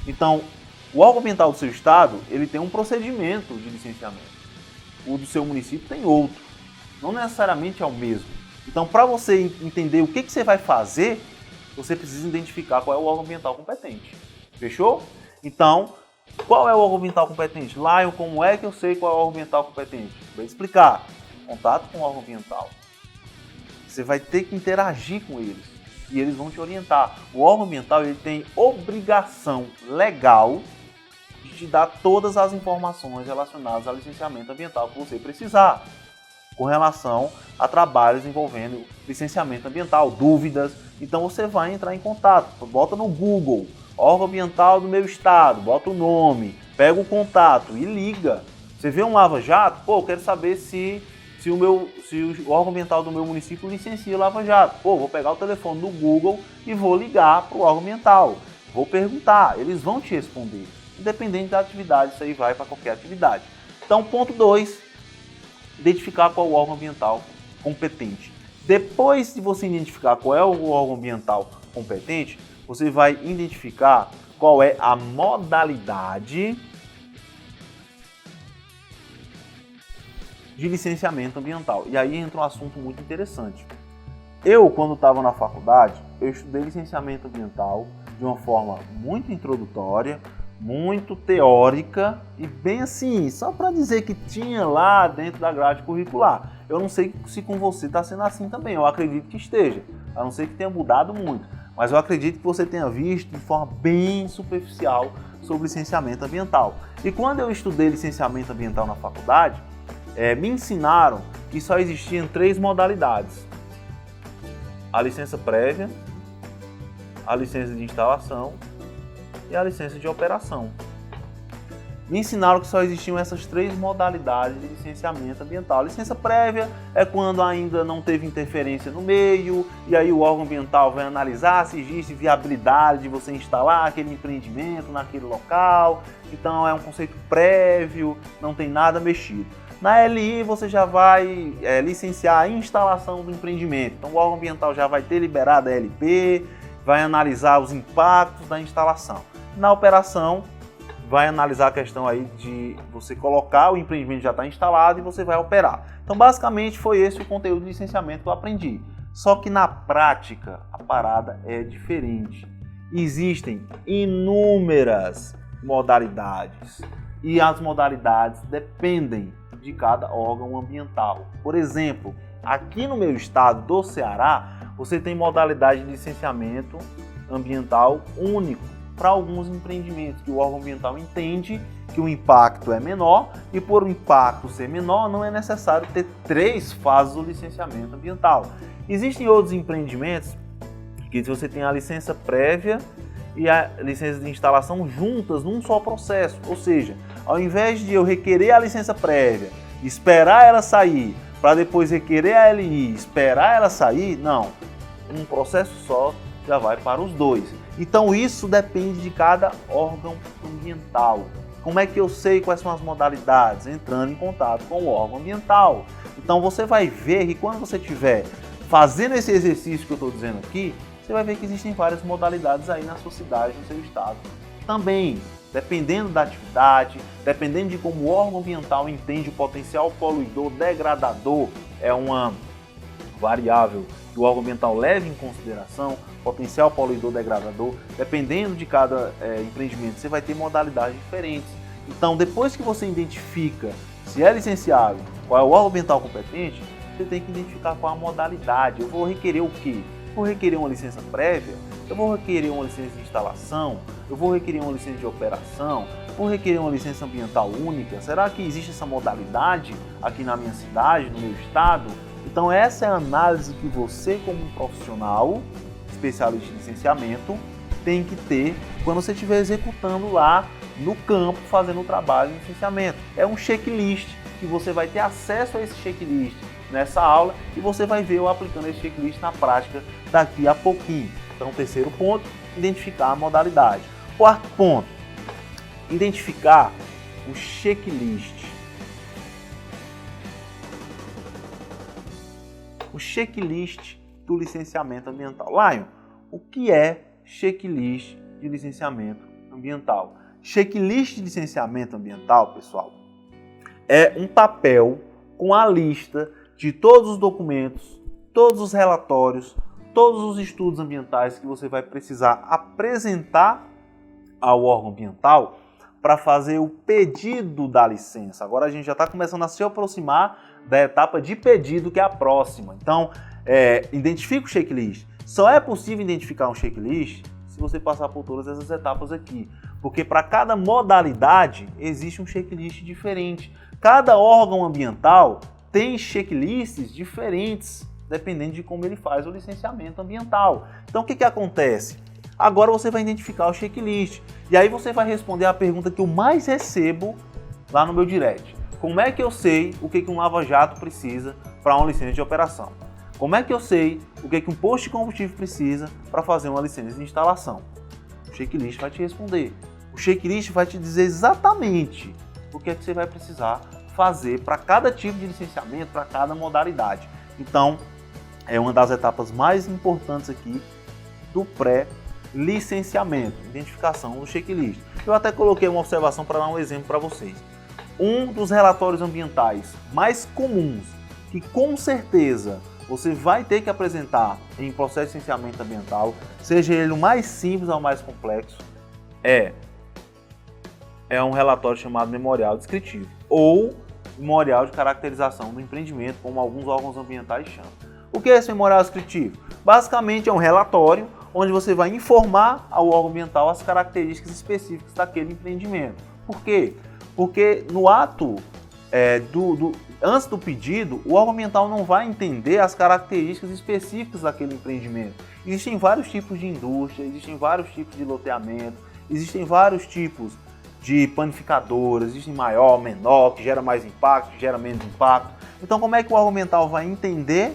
Então, O órgão ambiental do seu estado, ele tem um procedimento de licenciamento. O do seu município tem outro. Não necessariamente é o mesmo. Então, para você entender o que você vai fazer, você precisa identificar qual é o órgão ambiental competente. Fechou? Então, qual é o órgão ambiental competente? Lion, como é que eu sei qual é o órgão ambiental competente? Vou explicar. Contato com o órgão ambiental. Você vai ter que interagir com eles e eles vão te orientar. O órgão ambiental ele tem obrigação legal de te dar todas as informações relacionadas ao licenciamento ambiental que você precisar, com relação a trabalhos envolvendo licenciamento ambiental, dúvidas. Então você vai entrar em contato, bota no Google, órgão ambiental do meu estado, bota o nome, pega o contato e liga. Você vê um lava-jato, pô, eu quero saber se o órgão ambiental do meu município licencia lava-jato. Pô, vou pegar o telefone do Google e vou ligar para o órgão ambiental. Vou perguntar, eles vão te responder. Independente da atividade, isso aí vai para qualquer atividade. Então, ponto 2, identificar qual é o órgão ambiental competente. Depois de você identificar qual é o órgão ambiental competente, você vai identificar qual é a modalidade de licenciamento ambiental. E aí entra um assunto muito interessante. Eu, quando estava na faculdade, eu estudei licenciamento ambiental de uma forma muito introdutória, muito teórica e bem assim, só para dizer que tinha lá dentro da grade curricular. Eu não sei se com você está sendo assim também, eu acredito que esteja, a não ser que tenha mudado muito, mas eu acredito que você tenha visto de forma bem superficial sobre licenciamento ambiental. E quando eu estudei licenciamento ambiental na faculdade, me ensinaram que só existiam 3 modalidades: a licença prévia, a licença de instalação e a licença de operação. Me ensinaram que só existiam essas 3 modalidades de licenciamento ambiental. A licença prévia é quando ainda não teve interferência no meio, e aí o órgão ambiental vai analisar se existe viabilidade de você instalar aquele empreendimento naquele local. Então é um conceito prévio, não tem nada mexido. Na LI você já vai licenciar a instalação do empreendimento. Então o órgão ambiental já vai ter liberado a LP, vai analisar os impactos da instalação. Na operação, vai analisar a questão aí de você colocar, o empreendimento já está instalado e você vai operar. Então basicamente foi esse o conteúdo de licenciamento que eu aprendi. Só que na prática a parada é diferente. Existem inúmeras modalidades e as modalidades dependem de cada órgão ambiental. Por exemplo, aqui no meu estado do Ceará, você tem modalidade de licenciamento ambiental único para alguns empreendimentos que o órgão ambiental entende que o impacto é menor e por o impacto ser menor não é necessário ter 3 fases do licenciamento ambiental. Existem outros empreendimentos que você tem a licença prévia e a licença de instalação juntas num só processo, ou seja, ao invés de eu requerer a licença prévia, esperar ela sair, para depois requerer a LI, esperar ela sair, não, um processo só já vai para os 2. Então isso depende de cada órgão ambiental. Como é que eu sei quais são as modalidades? Entrando em contato com o órgão ambiental. Então você vai ver que quando você estiver fazendo esse exercício que eu estou dizendo aqui, você vai ver que existem várias modalidades aí na sua cidade, no seu estado também. Dependendo da atividade, dependendo de como o órgão ambiental entende o potencial poluidor degradador, é uma variável que o órgão ambiental leva em consideração, potencial poluidor degradador, dependendo de cada empreendimento, você vai ter modalidades diferentes. Então, depois que você identifica se é licenciável, qual é o órgão ambiental competente, você tem que identificar qual a modalidade. Eu vou requerer o quê? Vou requerer uma licença prévia? Eu vou requerer uma licença de instalação? Eu vou requerer uma licença de operação? Vou requerer uma licença ambiental única? Será que existe essa modalidade aqui na minha cidade, no meu estado? Então essa é a análise que você, como um profissional, especialista em licenciamento, tem que ter quando você estiver executando lá no campo, fazendo o trabalho de licenciamento. É um checklist que você vai ter acesso a esse checklist nessa aula e você vai ver eu aplicando esse checklist na prática daqui a pouquinho. Então, terceiro ponto, identificar a modalidade. Quarto ponto, identificar o checklist. O checklist do licenciamento ambiental. Lion, o que é checklist de licenciamento ambiental? Checklist de licenciamento ambiental, pessoal, é um papel com a lista de todos os documentos, todos os relatórios, todos os estudos ambientais que você vai precisar apresentar ao órgão ambiental para fazer o pedido da licença. Agora a gente já está começando a se aproximar da etapa de pedido, que é a próxima. Então, identifica o checklist. Só é possível identificar um checklist se você passar por todas essas etapas aqui. Porque para cada modalidade existe um checklist diferente. Cada órgão ambiental tem checklists diferentes, dependendo de como ele faz o licenciamento ambiental. Então, o que acontece? Agora você vai identificar o checklist. E aí você vai responder a pergunta que eu mais recebo lá no meu direct. Como é que eu sei o que um lava-jato precisa para uma licença de operação? Como é que eu sei o que um posto de combustível precisa para fazer uma licença de instalação? O checklist vai te responder. O checklist vai te dizer exatamente o que você vai precisar fazer para cada tipo de licenciamento, para cada modalidade. Então, é uma das etapas mais importantes aqui do pré-licenciamento, identificação do checklist. Eu até coloquei uma observação para dar um exemplo para vocês. Um dos relatórios ambientais mais comuns, que com certeza você vai ter que apresentar em processo de licenciamento ambiental, seja ele o mais simples ou o mais complexo, é um relatório chamado memorial descritivo ou memorial de caracterização do empreendimento, como alguns órgãos ambientais chamam. O que é esse memorial descritivo? Basicamente é um relatório onde você vai informar ao órgão ambiental as características específicas daquele empreendimento. Por quê? Porque no ato antes do pedido, o órgão ambiental não vai entender as características específicas daquele empreendimento. Existem vários tipos de indústria, existem vários tipos de loteamento, existem vários tipos de panificadoras, existem maior, menor, que gera mais impacto, que gera menos impacto. Então, como é que o órgão ambiental vai entender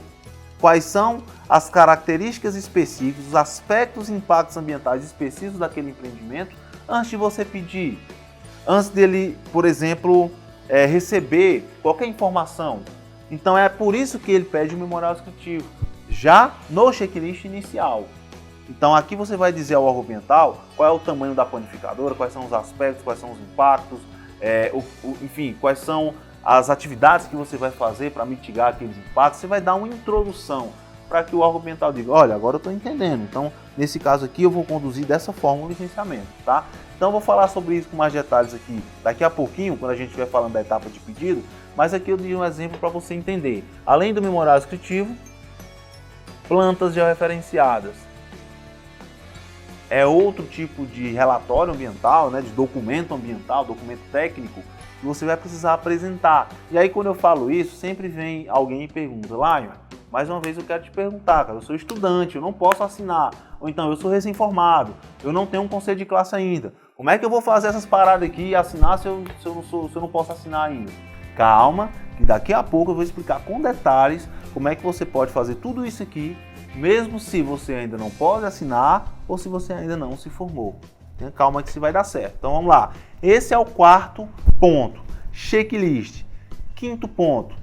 quais são as características específicas, os aspectos e impactos ambientais específicos daquele empreendimento antes de você pedir? Antes dele, por exemplo, receber qualquer informação. Então é por isso que ele pede o memorial descritivo, já no checklist inicial. Então aqui você vai dizer ao órgão ambiental qual é o tamanho da panificadora, quais são os aspectos, quais são os impactos, enfim, quais são as atividades que você vai fazer para mitigar aqueles impactos. Você vai dar uma introdução para que o órgão ambiental diga, olha, agora eu estou entendendo, então nesse caso aqui eu vou conduzir dessa forma o licenciamento, tá? Então eu vou falar sobre isso com mais detalhes aqui daqui a pouquinho, quando a gente estiver falando da etapa de pedido, mas aqui eu dei um exemplo para você entender. Além do memorial descritivo, plantas georreferenciadas. É outro tipo de relatório ambiental, né, de documento ambiental, documento técnico, que você vai precisar apresentar. E aí quando eu falo isso, sempre vem alguém e pergunta, Lion, mais uma vez eu quero te perguntar, cara, eu sou estudante, eu não posso assinar, ou então eu sou recém-formado, eu não tenho um conselho de classe ainda. Como é que eu vou fazer essas paradas aqui e assinar se eu não posso assinar ainda? Calma, que daqui a pouco eu vou explicar com detalhes como é que você pode fazer tudo isso aqui, mesmo se você ainda não pode assinar ou se você ainda não se formou. Tenha calma que isso vai dar certo. Então vamos lá. Esse é o quarto ponto, checklist. Quinto ponto,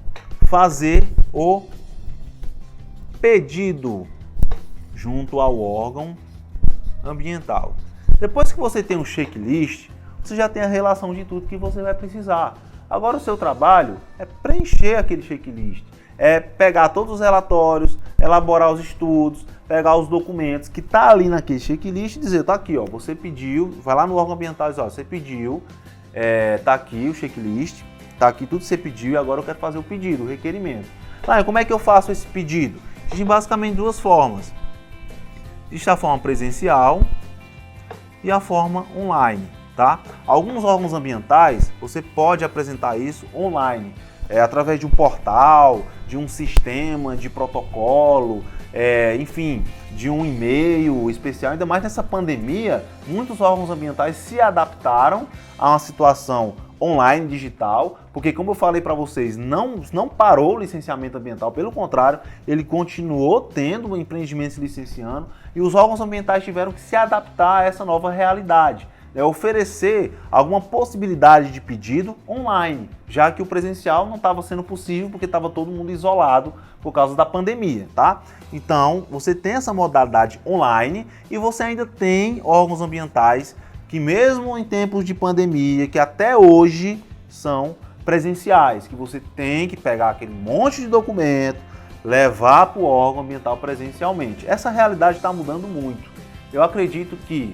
fazer o pedido junto ao órgão ambiental. Depois que você tem um checklist, você já tem a relação de tudo que você vai precisar. Agora o seu trabalho é preencher aquele checklist, é pegar todos os relatórios, elaborar os estudos, pegar os documentos que tá ali naquele checklist e dizer, tá aqui, ó, você pediu, vai lá no órgão ambiental e diz, ó, você pediu, tá aqui o checklist, tá aqui tudo que você pediu e agora eu quero fazer o pedido, o requerimento. Ah, como é que eu faço esse pedido? Existem basicamente duas formas. Existe a forma presencial e a forma online, tá? Alguns órgãos ambientais, você pode apresentar isso online, através de um portal, de um sistema de protocolo, enfim, de um e-mail especial. Ainda mais nessa pandemia, muitos órgãos ambientais se adaptaram a uma situação online, digital, porque como eu falei para vocês, não parou o licenciamento ambiental, pelo contrário, ele continuou tendo empreendimentos se licenciando e os órgãos ambientais tiveram que se adaptar a essa nova realidade, oferecer alguma possibilidade de pedido online, já que o presencial não estava sendo possível porque estava todo mundo isolado por causa da pandemia, tá? Então, você tem essa modalidade online e você ainda tem órgãos ambientais que mesmo em tempos de pandemia, que até hoje são presenciais, que você tem que pegar aquele monte de documento, levar para o órgão ambiental presencialmente. Essa realidade está mudando muito. Eu acredito que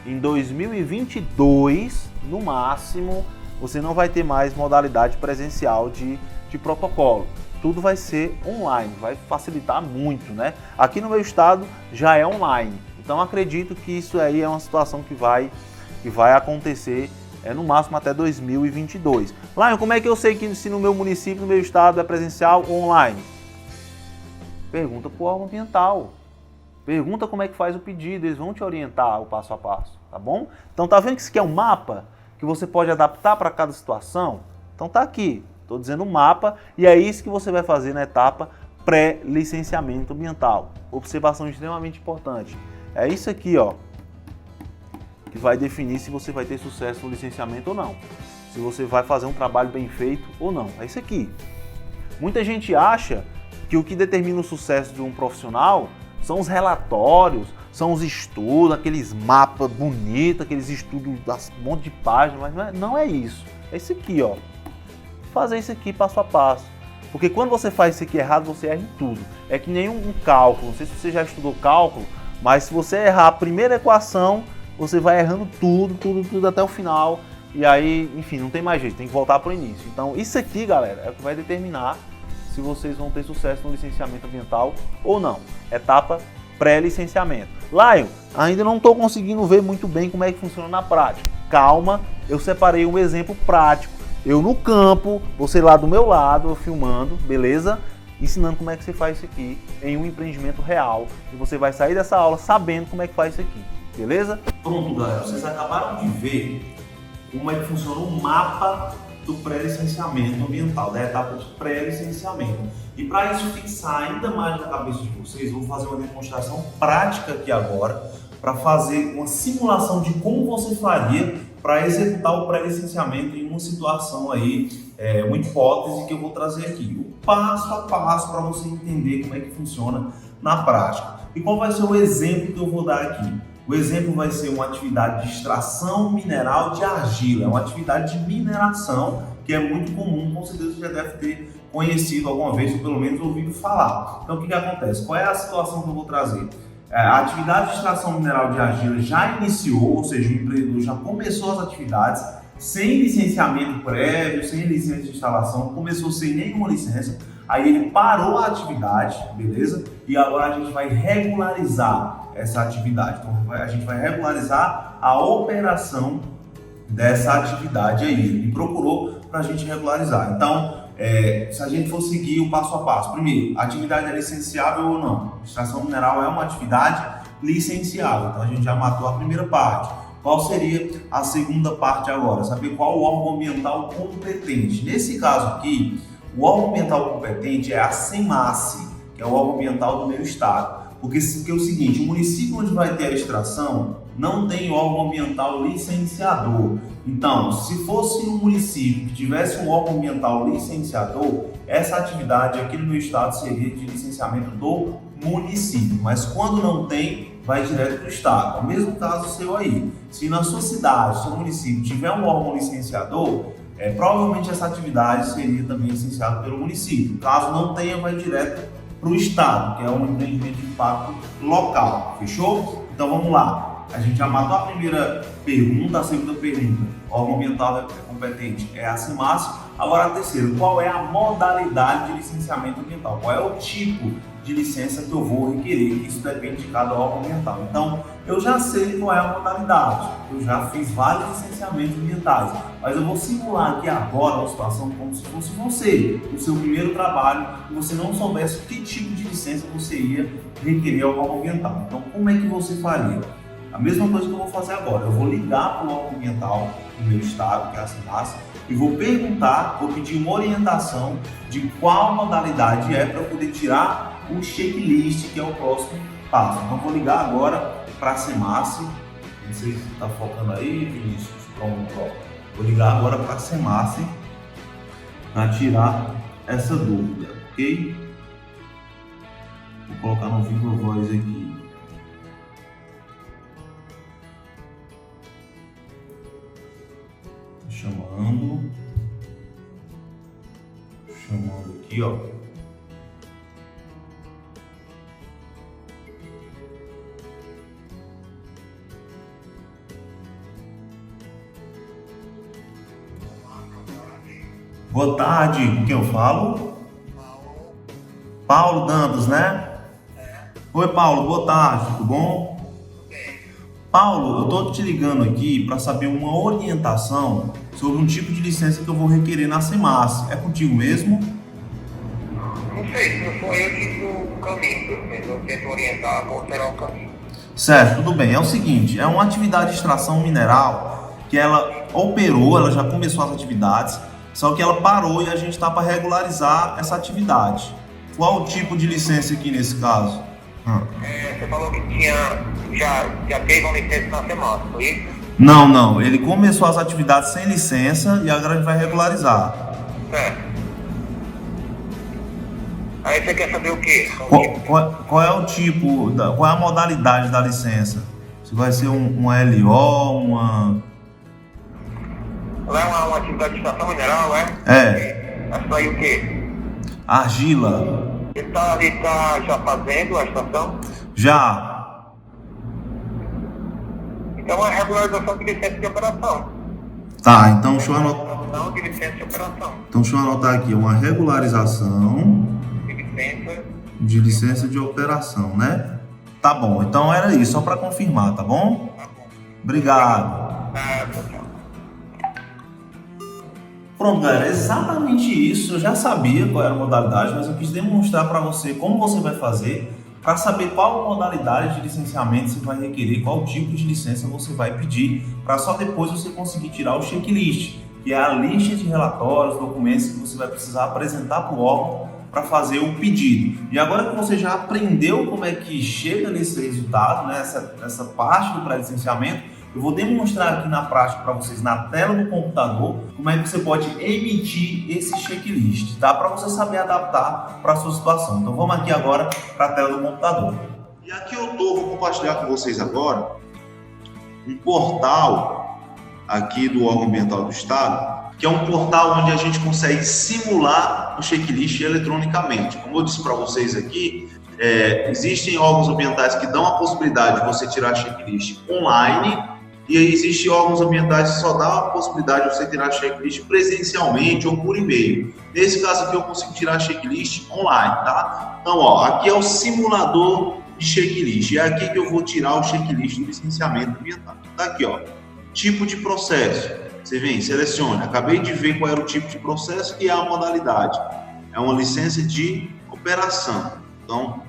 em 2022, no máximo, você não vai ter mais modalidade presencial de protocolo. Tudo vai ser online, vai facilitar muito, né? Aqui no meu estado já é online, então acredito que isso aí é uma situação que vai acontecer no máximo até 2022. Lion, como é que eu sei que se no meu município, no meu estado é presencial ou online? Pergunta para o órgão ambiental. Pergunta como é que faz o pedido, eles vão te orientar o passo a passo, tá bom? Então tá vendo que isso aqui é um mapa que você pode adaptar para cada situação? Então tá aqui, estou dizendo mapa e é isso que você vai fazer na etapa pré-licenciamento ambiental. Observação extremamente importante. É isso aqui, ó, que vai definir se você vai ter sucesso no licenciamento ou não. Se você vai fazer um trabalho bem feito ou não. É isso aqui. Muita gente acha que o que determina o sucesso de um profissional são os relatórios, são os estudos, aqueles mapas bonitos, aqueles estudos, um monte de páginas, mas não é isso. É isso aqui, ó. Fazer isso aqui passo a passo. Porque quando você faz isso aqui errado, você erra em tudo. É que nem um cálculo, não sei se você já estudou cálculo, mas se você errar a primeira equação, você vai errando tudo até o final. E aí, enfim, não tem mais jeito, tem que voltar para o início. Então isso aqui, galera, é o que vai determinar se vocês vão ter sucesso no licenciamento ambiental ou não. Etapa pré-licenciamento. Lion, ainda não estou conseguindo ver muito bem como é que funciona na prática. Calma, eu separei um exemplo prático. Eu no campo, você lá do meu lado, eu filmando, beleza? Ensinando como é que você faz isso aqui em um empreendimento real. E você vai sair dessa aula sabendo como é que faz isso aqui, beleza? Pronto, galera, vocês acabaram de ver como é que funciona o mapa do pré-licenciamento ambiental, da etapa de pré-licenciamento. E para isso fixar ainda mais na cabeça de vocês, eu vou fazer uma demonstração prática aqui agora, para fazer uma simulação de como você faria para executar o pré-licenciamento em uma situação aí, uma hipótese que eu vou trazer aqui. O passo a passo para você entender como é que funciona na prática. E qual vai ser o exemplo que eu vou dar aqui? O exemplo vai ser uma atividade de extração mineral de argila, é uma atividade de mineração que é muito comum, com certeza você já deve ter conhecido alguma vez ou pelo menos ouvido falar. Então o que acontece? Qual é a situação que eu vou trazer? A atividade de extração mineral de argila já iniciou, ou seja, o empreendedor já começou as atividades sem licenciamento prévio, sem licença de instalação, começou sem nenhuma licença, aí ele parou a atividade, beleza? E agora a gente vai regularizar essa atividade. Então a gente vai regularizar a operação dessa atividade aí. Ele procurou para a gente regularizar. Então, se a gente for seguir o passo a passo, primeiro, a atividade é licenciável ou não? Extração mineral é uma atividade licenciável. Então a gente já matou a primeira parte. Qual seria a segunda parte agora? Saber qual o órgão ambiental competente. Nesse caso aqui, o órgão ambiental competente é a SEMASSE, que é o órgão ambiental do meu estado. Porque é o seguinte, o município onde vai ter a extração não tem órgão ambiental licenciador. Então, se fosse um município que tivesse um órgão ambiental licenciador, essa atividade aqui no meu estado seria de licenciamento do município. Mas quando não tem, vai direto para o estado. É o mesmo caso seu aí. Se na sua cidade, seu município tiver um órgão licenciador, provavelmente essa atividade seria também licenciada pelo município. Caso não tenha, vai direto para o estado, que é um empreendimento de impacto local. Fechou? Então vamos lá. A gente já matou a primeira pergunta, a segunda pergunta, o órgão ambiental competente é a SEMASSE. Agora a terceira, qual é a modalidade de licenciamento ambiental? Qual é o tipo de licença que eu vou requerer? Isso depende de cada órgão ambiental. Então, eu já sei qual é a modalidade, eu já fiz vários licenciamentos ambientais, mas eu vou simular aqui agora uma situação como se fosse você, o seu primeiro trabalho, e você não soubesse que tipo de licença você ia requerer ao órgão ambiental. Então, como é que você faria? A mesma coisa que eu vou fazer agora, eu vou ligar para o órgão ambiental do meu estado, que é a SEMASSE, e vou perguntar, vou pedir uma orientação de qual modalidade é para eu poder tirar o checklist, que é o próximo passo. Então vou ligar agora para a SEMASSE, não sei se está focando aí, Vinícius, pronto, ó. Vou ligar agora para a SEMASSE para tirar essa dúvida, ok? Vou colocar no Viva Voz aqui. Chamando aqui, ó. Boa tarde, com quem eu falo? Paulo Dantas, né? Oi, Paulo, boa tarde, tudo bom? Paulo, eu tô te ligando aqui para saber uma orientação sobre um tipo de licença que eu vou requerer na CEMASS. É contigo mesmo? Não sei, se não for eu que digo o caminho, mas eu tento orientar qual será o caminho. Certo, tudo bem. É o seguinte, é uma atividade de extração mineral que ela operou, ela já começou as atividades, só que ela parou e a gente está para regularizar essa atividade. Qual o tipo de licença aqui nesse caso? Você falou que já teve uma licença na semana, foi isso? Não. Ele começou as atividades sem licença e agora a gente vai regularizar. Certo. Aí você quer saber o quê? Qual é o tipo, qual é a modalidade da licença? Se vai ser uma LO, uma... Lá é uma atividade de extração mineral, é? É. Isso aí o quê? Argila. Ele tá já fazendo a extração? Já. Então é regularização de licença de operação. Tá, então deixa eu anotar. Não de licença de operação. Então deixa eu anotar aqui, uma regularização De licença. de licença de operação, né? Tá bom, então era isso, só para confirmar, tá bom? Obrigado. Tchau. Pronto, galera, exatamente isso. Eu já sabia qual era a modalidade, mas eu quis demonstrar para você como você vai fazer para saber qual modalidade de licenciamento você vai requerer, qual tipo de licença você vai pedir, para só depois você conseguir tirar o checklist, que é a lista de relatórios, documentos que você vai precisar apresentar para o órgão para fazer o pedido. E agora que você já aprendeu como é que chega nesse resultado, né, essa parte do pré-licenciamento, eu vou demonstrar aqui na prática para vocês, na tela do computador, como é que você pode emitir esse checklist, tá? Para você saber adaptar para a sua situação. Então vamos aqui agora para a tela do computador. E aqui eu vou compartilhar com vocês agora um portal aqui do órgão ambiental do estado, que é um portal onde a gente consegue simular o checklist eletronicamente. Como eu disse para vocês aqui, existem órgãos ambientais que dão a possibilidade de você tirar checklist online, e aí existem órgãos ambientais que só dão a possibilidade de você tirar checklist presencialmente ou por e-mail. Nesse caso aqui eu consigo tirar checklist online, tá? Então, ó, aqui é o simulador de checklist. É aqui que eu vou tirar o checklist do licenciamento ambiental. Tá aqui, ó. Tipo de processo. Você vem, seleciona. Acabei de ver qual era o tipo de processo e a modalidade. É uma licença de operação. Então,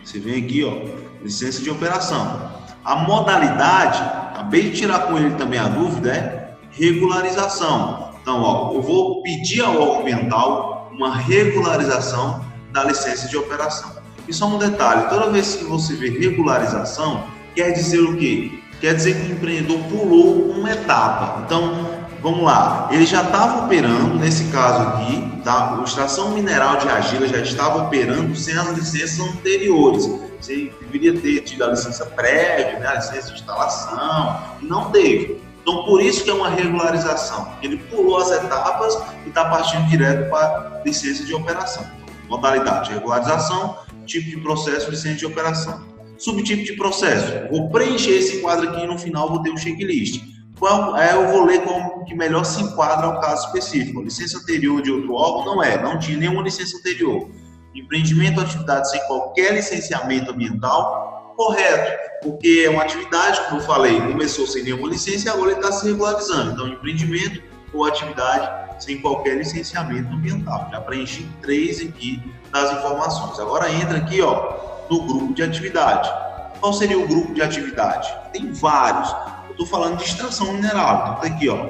você vem aqui, ó, licença de operação. A modalidade, acabei de tirar com ele também a dúvida, é regularização. Então, ó, eu vou pedir ao órgão ambiental uma regularização da licença de operação. E só um detalhe, toda vez que você vê regularização, quer dizer o quê? Quer dizer que o empreendedor pulou uma etapa. Então, vamos lá, ele já estava operando, nesse caso aqui, tá? A extração mineral de argila já estava operando sem as licenças anteriores. Você deveria ter tido a licença prévia, né? A licença de instalação, e não teve. Então, por isso que é uma regularização. Ele pulou as etapas e está partindo direto para a licença de operação. Modalidade, regularização, tipo de processo, licença de operação. Subtipo de processo, vou preencher esse quadro aqui e no final vou ter um checklist. Eu vou ler como que melhor se enquadra ao caso específico. Licença anterior de outro órgão não tinha nenhuma licença anterior. Empreendimento ou atividade sem qualquer licenciamento ambiental, correto, porque é uma atividade, como eu falei, começou sem nenhuma licença e agora ele está se regularizando. Então, empreendimento ou atividade sem qualquer licenciamento ambiental. Já preenchi 3 aqui das informações. Agora entra aqui, ó, no grupo de atividade. Qual seria o grupo de atividade? Tem vários. Eu estou falando de extração mineral. Então, tá aqui, ó,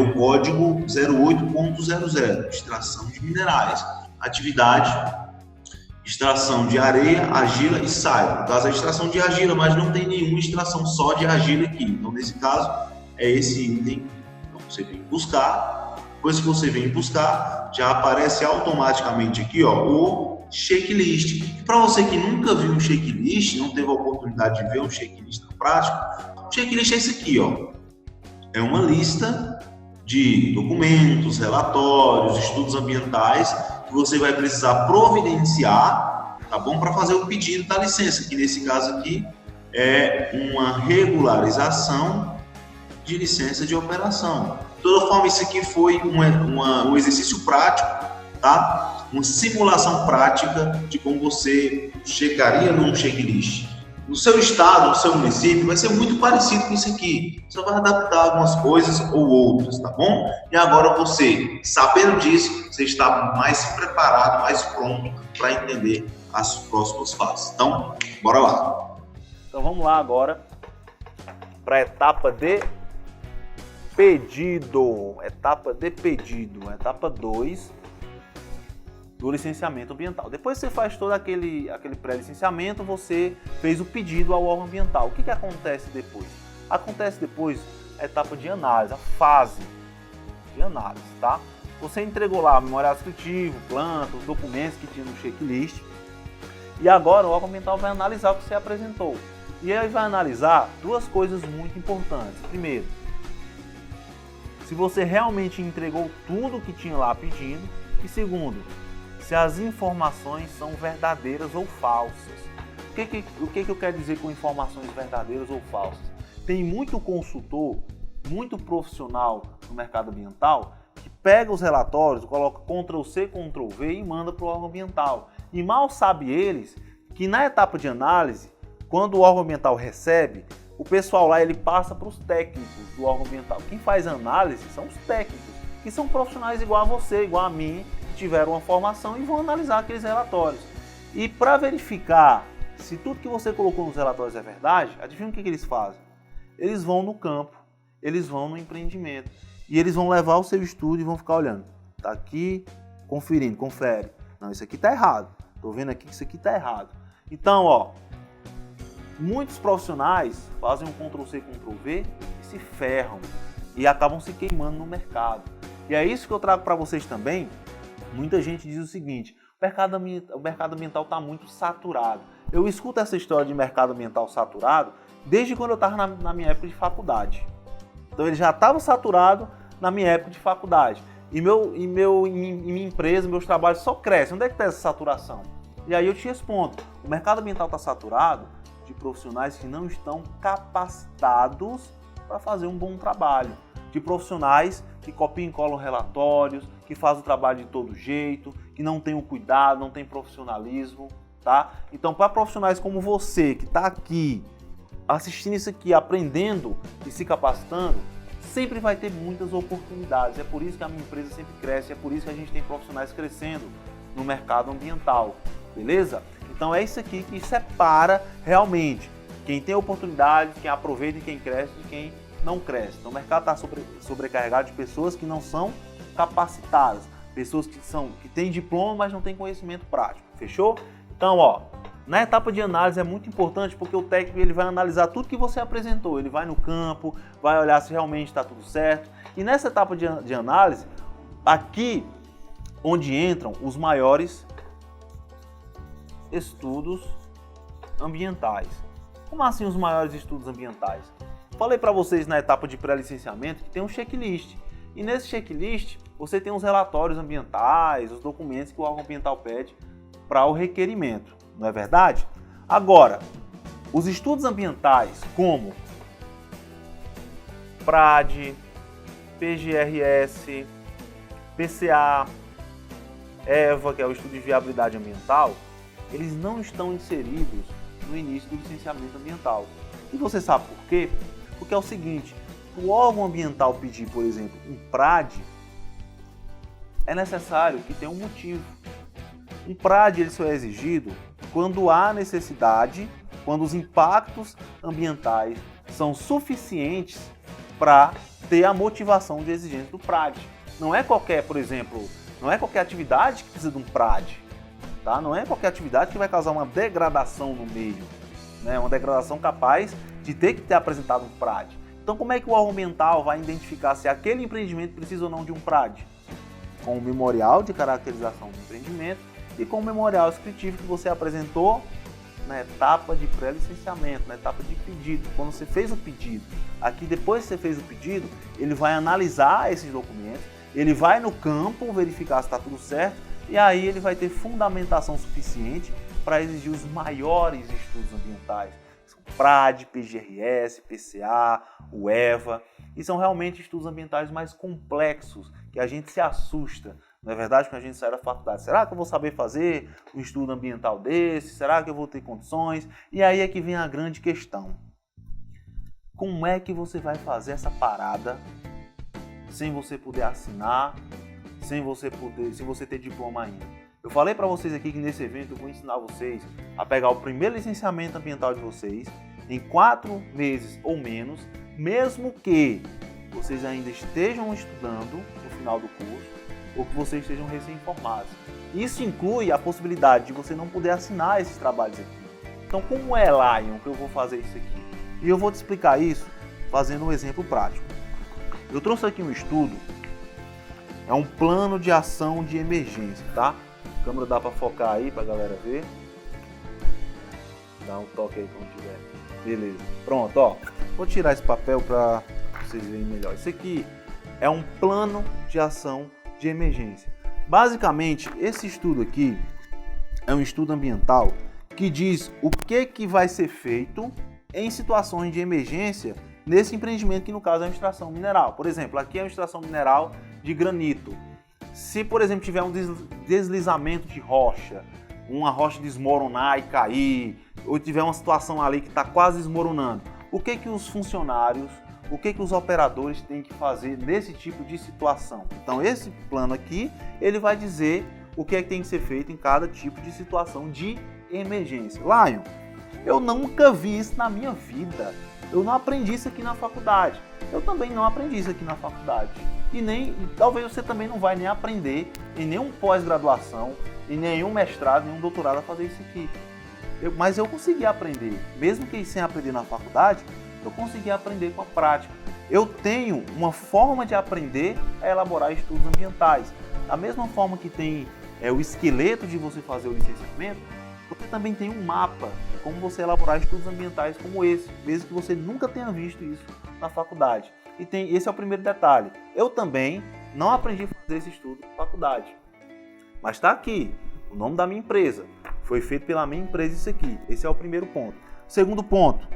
o código 08.00, extração de minerais. Atividade, extração de areia, argila e sal. No caso, é extração de argila, mas não tem nenhuma extração só de argila aqui. Então, nesse caso, é esse item. Então, você vem buscar. Depois que você vem buscar, já aparece automaticamente aqui, ó, o checklist. E para você que nunca viu um checklist, não teve a oportunidade de ver um checklist na prática, o checklist é esse aqui, ó. É uma lista de documentos, relatórios, estudos ambientais que você vai precisar providenciar, tá bom? Para fazer o pedido da licença, que nesse caso aqui é uma regularização de licença de operação. De toda forma, isso aqui foi um exercício prático, tá? Uma simulação prática de como você chegaria num checklist. No seu estado, no seu município, vai ser muito parecido com isso aqui. Só vai adaptar algumas coisas ou outras, tá bom? E agora você, sabendo disso, você está mais preparado, mais pronto para entender as próximas fases. Então, bora lá. Então vamos lá agora para a etapa de pedido. Etapa 2 do licenciamento ambiental. Depois você faz todo aquele pré-licenciamento, você fez o pedido ao órgão ambiental. O que acontece depois? Acontece depois a etapa de análise, a fase de análise, tá? Você entregou lá o memorial descritivo, planta, os documentos que tinha no checklist, e agora o órgão ambiental vai analisar o que você apresentou. E ele vai analisar duas coisas muito importantes. Primeiro, se você realmente entregou tudo que tinha lá pedindo, e segundo, se as informações são verdadeiras ou falsas. O que eu quero dizer com informações verdadeiras ou falsas? Tem muito consultor, muito profissional no mercado ambiental que pega os relatórios, coloca Ctrl+C, Ctrl+V e manda para o órgão ambiental. E mal sabe eles que na etapa de análise, quando o órgão ambiental recebe, o pessoal lá ele passa para os técnicos do órgão ambiental. Quem faz a análise são os técnicos, que são profissionais igual a você, igual a mim, tiveram uma formação e vão analisar aqueles relatórios. E para verificar se tudo que você colocou nos relatórios é verdade, adivinha o que eles fazem? Eles vão no campo, eles vão no empreendimento e eles vão levar o seu estudo e vão ficar olhando. Tá aqui, conferindo, confere. Não, isso aqui tá errado. Tô vendo aqui que isso aqui tá errado. Então, ó, muitos profissionais fazem um Ctrl+C, Ctrl+V e se ferram e acabam se queimando no mercado. E é isso que eu trago para vocês também. Muita gente diz o seguinte: o mercado ambiental está muito saturado. Eu escuto essa história de mercado ambiental saturado desde quando eu estava na minha época de faculdade. Então ele já estava saturado na minha época de faculdade. E minha empresa, meus trabalhos só crescem. Onde é que está essa saturação? E aí eu te respondo: o mercado ambiental está saturado de profissionais que não estão capacitados para fazer um bom trabalho. De profissionais que copiam e colam relatórios, que fazem o trabalho de todo jeito, que não tem o cuidado, não tem profissionalismo, tá? Então, para profissionais como você, que está aqui, assistindo isso aqui, aprendendo e se capacitando, sempre vai ter muitas oportunidades. É por isso que a minha empresa sempre cresce, é por isso que a gente tem profissionais crescendo no mercado ambiental, beleza? Então, é isso aqui que separa realmente quem tem oportunidade, quem aproveita e quem cresce de quem não cresce. Então o mercado está sobrecarregado de pessoas que não são capacitadas, pessoas que têm diploma, mas não têm conhecimento prático. Fechou? Então, ó, na etapa de análise é muito importante porque o técnico ele vai analisar tudo que você apresentou. Ele vai no campo, vai olhar se realmente está tudo certo. E nessa etapa de análise, aqui onde entram os maiores estudos ambientais. Como assim os maiores estudos ambientais? Falei para vocês na etapa de pré-licenciamento que tem um checklist. E nesse checklist você tem os relatórios ambientais, os documentos que o órgão ambiental pede para o requerimento. Não é verdade? Agora, os estudos ambientais como PRAD, PGRS, PCA, EVA, que é o estudo de viabilidade ambiental, eles não estão inseridos no início do licenciamento ambiental. E você sabe por quê? Porque é o seguinte: o órgão ambiental pedir, por exemplo, um PRAD, é necessário que tenha um motivo. Um PRAD ele só é exigido quando há necessidade, quando os impactos ambientais são suficientes para ter a motivação de exigência do PRAD. Não é qualquer, por exemplo, não é qualquer atividade que precisa de um PRAD, tá? Não é qualquer atividade que vai causar uma degradação no meio, né? Uma degradação capaz de ter que ter apresentado um PRAD. Então como é que o órgão ambiental vai identificar se aquele empreendimento precisa ou não de um PRAD? Com o memorial de caracterização do empreendimento e com o memorial descritivo que você apresentou na etapa de pré-licenciamento, na etapa de pedido, quando você fez o pedido. Aqui, depois que você fez o pedido, ele vai analisar esses documentos, ele vai no campo verificar se está tudo certo e aí ele vai ter fundamentação suficiente para exigir os maiores estudos ambientais. São PRAD, PGRS, PCA, o EVA, e são realmente estudos ambientais mais complexos, que a gente se assusta. Não é verdade? Quando a gente sai da faculdade, será que eu vou saber fazer um estudo ambiental desse? Será que eu vou ter condições? E aí é que vem a grande questão. Como é que você vai fazer essa parada sem você poder assinar, sem você ter diploma ainda? Eu falei para vocês aqui que nesse evento eu vou ensinar vocês a pegar o primeiro licenciamento ambiental de vocês em 4 meses ou menos, mesmo que vocês ainda estejam estudando no final do curso ou que vocês estejam recém-formados. Isso inclui a possibilidade de você não poder assinar esses trabalhos aqui. Então, como é, Lion, que eu vou fazer isso aqui? E eu vou te explicar isso fazendo um exemplo prático. Eu trouxe aqui um estudo, é um plano de ação de emergência, tá? A câmera dá para focar aí para a galera ver. Dá um toque aí quando tiver. Beleza. Pronto, ó. Vou tirar esse papel para vocês verem melhor. Isso aqui é um plano de ação de emergência. Basicamente, esse estudo aqui é um estudo ambiental que diz o que vai ser feito em situações de emergência nesse empreendimento que no caso é uma extração mineral. Por exemplo, aqui é uma extração mineral de granito. Se, por exemplo, tiver um deslizamento de rocha, uma rocha desmoronar e cair, ou tiver uma situação ali que está quase desmoronando, o que os funcionários, o que os operadores têm que fazer nesse tipo de situação? Então, esse plano aqui, ele vai dizer o que é que tem que ser feito em cada tipo de situação de emergência. Lion, eu nunca vi isso na minha vida. Eu não aprendi isso aqui na faculdade. Eu também não aprendi isso aqui na faculdade. E talvez você também não vai nem aprender em nenhum pós-graduação, em nenhum mestrado, nenhum doutorado a fazer isso aqui. Mas eu consegui aprender, mesmo que sem aprender na faculdade, eu consegui aprender com a prática. Eu tenho uma forma de aprender a elaborar estudos ambientais. Da mesma forma que tem o esqueleto de você fazer o licenciamento, você também tem um mapa de como você elaborar estudos ambientais como esse, mesmo que você nunca tenha visto isso na faculdade. E esse é o primeiro detalhe. Eu também não aprendi a fazer esse estudo na faculdade. Mas está aqui, o nome da minha empresa. Foi feito pela minha empresa isso aqui. Esse é o primeiro ponto. Segundo ponto,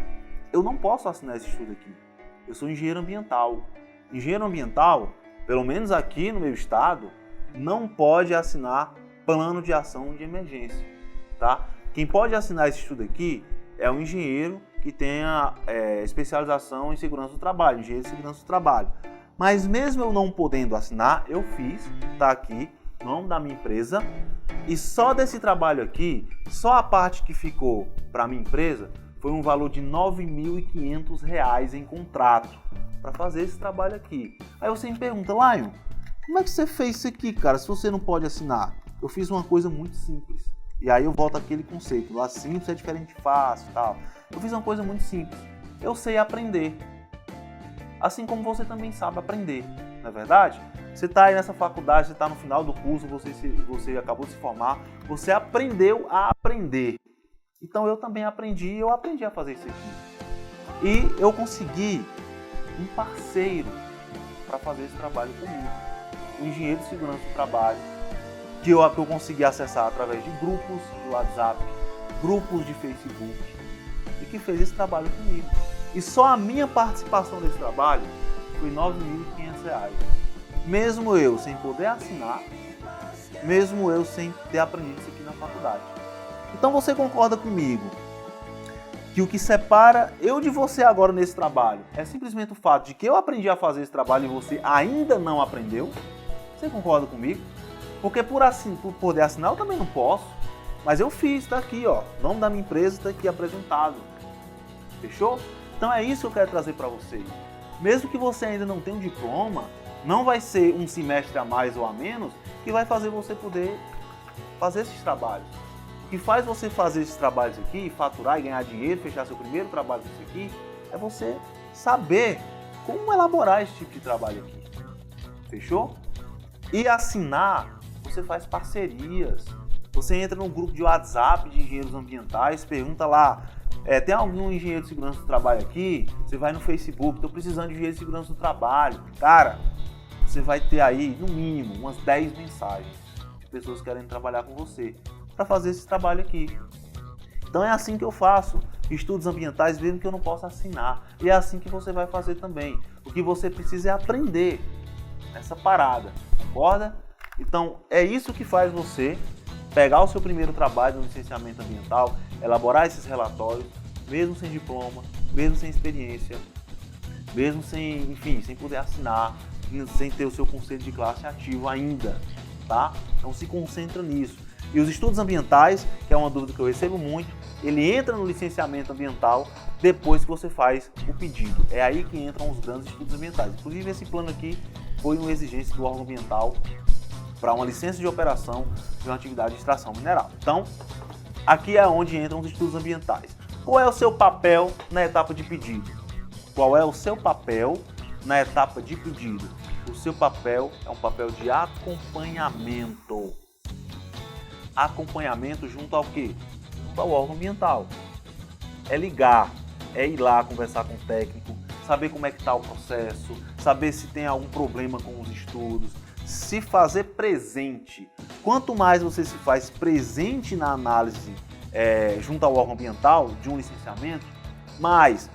eu não posso assinar esse estudo aqui. Eu sou engenheiro ambiental. Engenheiro ambiental, pelo menos aqui no meu estado, não pode assinar plano de ação de emergência. Tá? Quem pode assinar esse estudo aqui é um engenheiro que tenha especialização em segurança do trabalho, engenheiro de segurança do trabalho. Mas mesmo eu não podendo assinar, eu fiz, tá aqui, o nome da minha empresa, e só desse trabalho aqui, só a parte que ficou para a minha empresa, foi um valor de R$ 9.500 em contrato para fazer esse trabalho aqui. Aí você me pergunta, Lion, como é que você fez isso aqui, cara, se você não pode assinar? Eu fiz uma coisa muito simples. E aí eu volto àquele conceito, lá simples é diferente de fácil e tal. Eu fiz uma coisa muito simples. Eu sei aprender. Assim como você também sabe aprender, não é verdade? Você está aí nessa faculdade, você está no final do curso, você acabou de se formar, você aprendeu a aprender. Então eu também aprendi a fazer isso aqui. E eu consegui um parceiro para fazer esse trabalho comigo. Um engenheiro de segurança do trabalho, que eu consegui acessar através de grupos de WhatsApp, grupos de Facebook, e que fez esse trabalho comigo. E só a minha participação nesse trabalho foi R$ 9.500. Mesmo eu sem poder assinar, mesmo eu sem ter aprendido isso aqui na faculdade. Então você concorda comigo que o que separa eu de você agora nesse trabalho é simplesmente o fato de que eu aprendi a fazer esse trabalho e você ainda não aprendeu? Você concorda comigo? Porque por poder assinar eu também não posso. Mas eu fiz, tá aqui, ó. O nome da minha empresa está aqui apresentado. Fechou? Então é isso que eu quero trazer para vocês. Mesmo que você ainda não tenha um diploma, não vai ser um semestre a mais ou a menos que vai fazer você poder fazer esses trabalhos. O que faz você fazer esses trabalhos aqui, faturar e ganhar dinheiro, fechar seu primeiro trabalho disso aqui, é você saber como elaborar esse tipo de trabalho aqui. Fechou? E assinar, você faz parcerias. Você entra num grupo de WhatsApp de engenheiros ambientais, pergunta lá, tem algum engenheiro de segurança do trabalho aqui? Você vai no Facebook, estou precisando de engenheiro de segurança do trabalho. Cara, você vai ter aí, no mínimo, umas 10 mensagens de pessoas querendo trabalhar com você para fazer esse trabalho aqui. Então é assim que eu faço estudos ambientais, mesmo que eu não possa assinar. E é assim que você vai fazer também. O que você precisa é aprender essa parada, concorda? Então é isso que faz você pegar o seu primeiro trabalho no licenciamento ambiental, elaborar esses relatórios, mesmo sem diploma, mesmo sem experiência, mesmo sem poder assinar, sem ter o seu conselho de classe ativo ainda, tá? Então se concentra nisso. E os estudos ambientais, que é uma dúvida que eu recebo muito, ele entra no licenciamento ambiental depois que você faz o pedido. É aí que entram os grandes estudos ambientais. Inclusive esse plano aqui foi uma exigência do órgão ambiental para uma licença de operação de uma atividade de extração mineral. Então, aqui é onde entram os estudos ambientais. Qual é o seu papel na etapa de pedido? Qual é o seu papel na etapa de pedido? O seu papel é um papel de acompanhamento. Acompanhamento junto ao quê? Junto ao órgão ambiental. É ligar, é ir lá conversar com o técnico, saber como é que está o processo, saber se tem algum problema com os estudos, se fazer presente. Quanto mais você se faz presente na análise junto ao órgão ambiental de um licenciamento, mais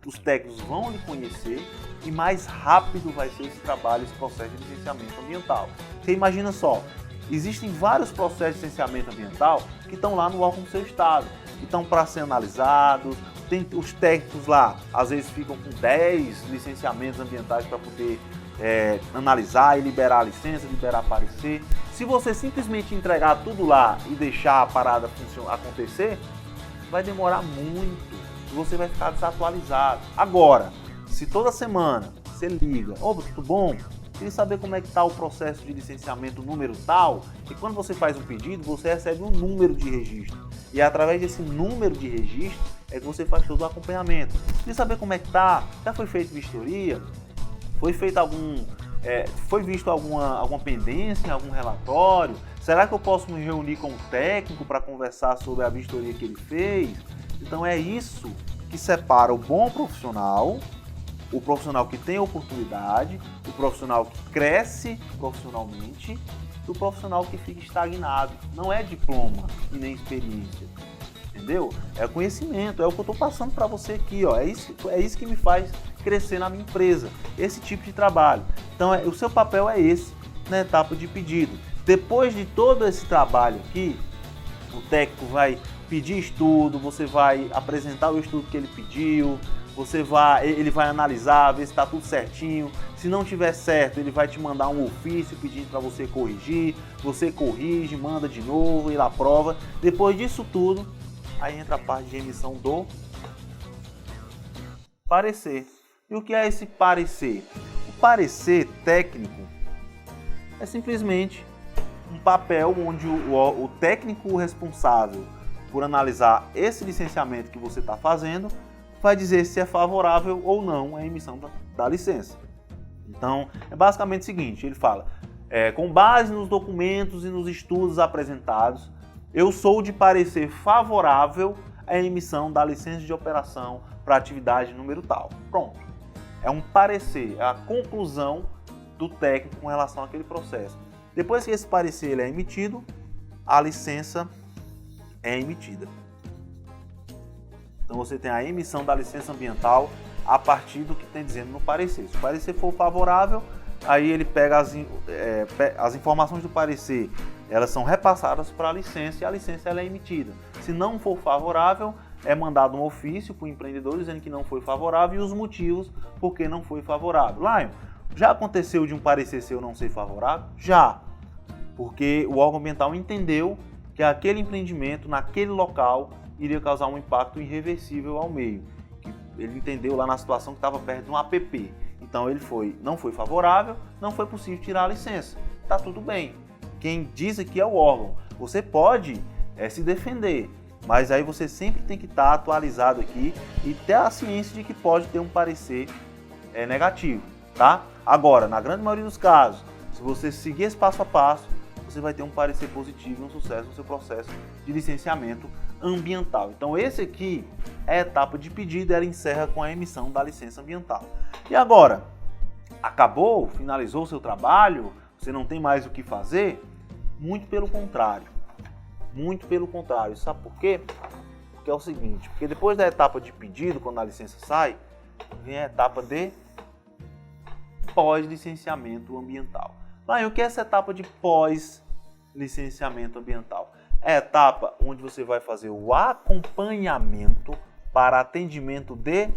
os técnicos vão lhe conhecer e mais rápido vai ser esse trabalho, esse processo de licenciamento ambiental. Você imagina só, existem vários processos de licenciamento ambiental que estão lá no órgão do seu estado, que estão para ser analisados. Tem os técnicos lá, às vezes ficam com 10 licenciamentos ambientais para poder analisar e liberar a licença, liberar parecer. Se você simplesmente entregar tudo lá e deixar a parada acontecer, vai demorar muito e você vai ficar desatualizado. Agora, se toda semana você liga, opa, tudo bom? Queria saber como é que está o processo de licenciamento número tal, e quando você faz um pedido, você recebe um número de registro. E é através desse número de registro é que você faz todo o acompanhamento. Queria saber como é que está, já foi feita vistoria, foi feito foi visto alguma pendência, algum relatório? Será que eu posso me reunir com o técnico para conversar sobre a vistoria que ele fez? Então é isso que separa o bom profissional, o profissional que tem oportunidade, o profissional que cresce profissionalmente, do profissional que fica estagnado. Não é diploma e nem experiência, entendeu? É conhecimento, é o que eu estou passando para você aqui, ó. É isso que me faz crescer na minha empresa, esse tipo de trabalho. Então o seu papel é esse na etapa de pedido. Depois de todo esse trabalho aqui, o técnico vai pedir estudo, você vai apresentar o estudo que ele pediu, ele vai analisar, ver se está tudo certinho. Se não tiver certo, ele vai te mandar um ofício pedindo para você corrigir. Você corrige, manda de novo, ele aprova. Depois disso tudo, aí entra a parte de emissão do parecer. E o que é esse parecer? O parecer técnico é simplesmente um papel onde o técnico responsável por analisar esse licenciamento que você está fazendo vai dizer se é favorável ou não a emissão da licença. Então, é basicamente o seguinte, ele fala, com base nos documentos e nos estudos apresentados, eu sou de parecer favorável à emissão da licença de operação para atividade número tal. Pronto. É um parecer, é a conclusão do técnico com relação àquele processo. Depois que esse parecer ele é emitido, a licença é emitida. Então você tem a emissão da licença ambiental a partir do que tem dizendo no parecer. Se o parecer for favorável, aí ele pega as informações do parecer, elas são repassadas para a licença e a licença ela é emitida. Se não for favorável, é mandado um ofício para o empreendedor dizendo que não foi favorável e os motivos por que não foi favorável. Lion, já aconteceu de um parecer seu não ser favorável? Já, porque o órgão ambiental entendeu que aquele empreendimento naquele local iria causar um impacto irreversível ao meio. Ele entendeu lá na situação que estava perto de um APP. Então não foi favorável, não foi possível tirar a licença. Está tudo bem. Quem diz aqui é o órgão. Você pode se defender, mas aí você sempre tem que estar atualizado aqui e ter a ciência de que pode ter um parecer negativo, tá? Agora, na grande maioria dos casos, se você seguir esse passo a passo, você vai ter um parecer positivo e um sucesso no seu processo de licenciamento ambiental. Então esse aqui é a etapa de pedido, ela encerra com a emissão da licença ambiental. E agora, acabou? Finalizou o seu trabalho? Você não tem mais o que fazer? Muito pelo contrário. Muito pelo contrário. Sabe por quê? Porque é o seguinte, porque depois da etapa de pedido, quando a licença sai, vem a etapa de pós-licenciamento ambiental. Mas o que é essa etapa de pós-licenciamento ambiental? É a etapa onde você vai fazer o acompanhamento para atendimento de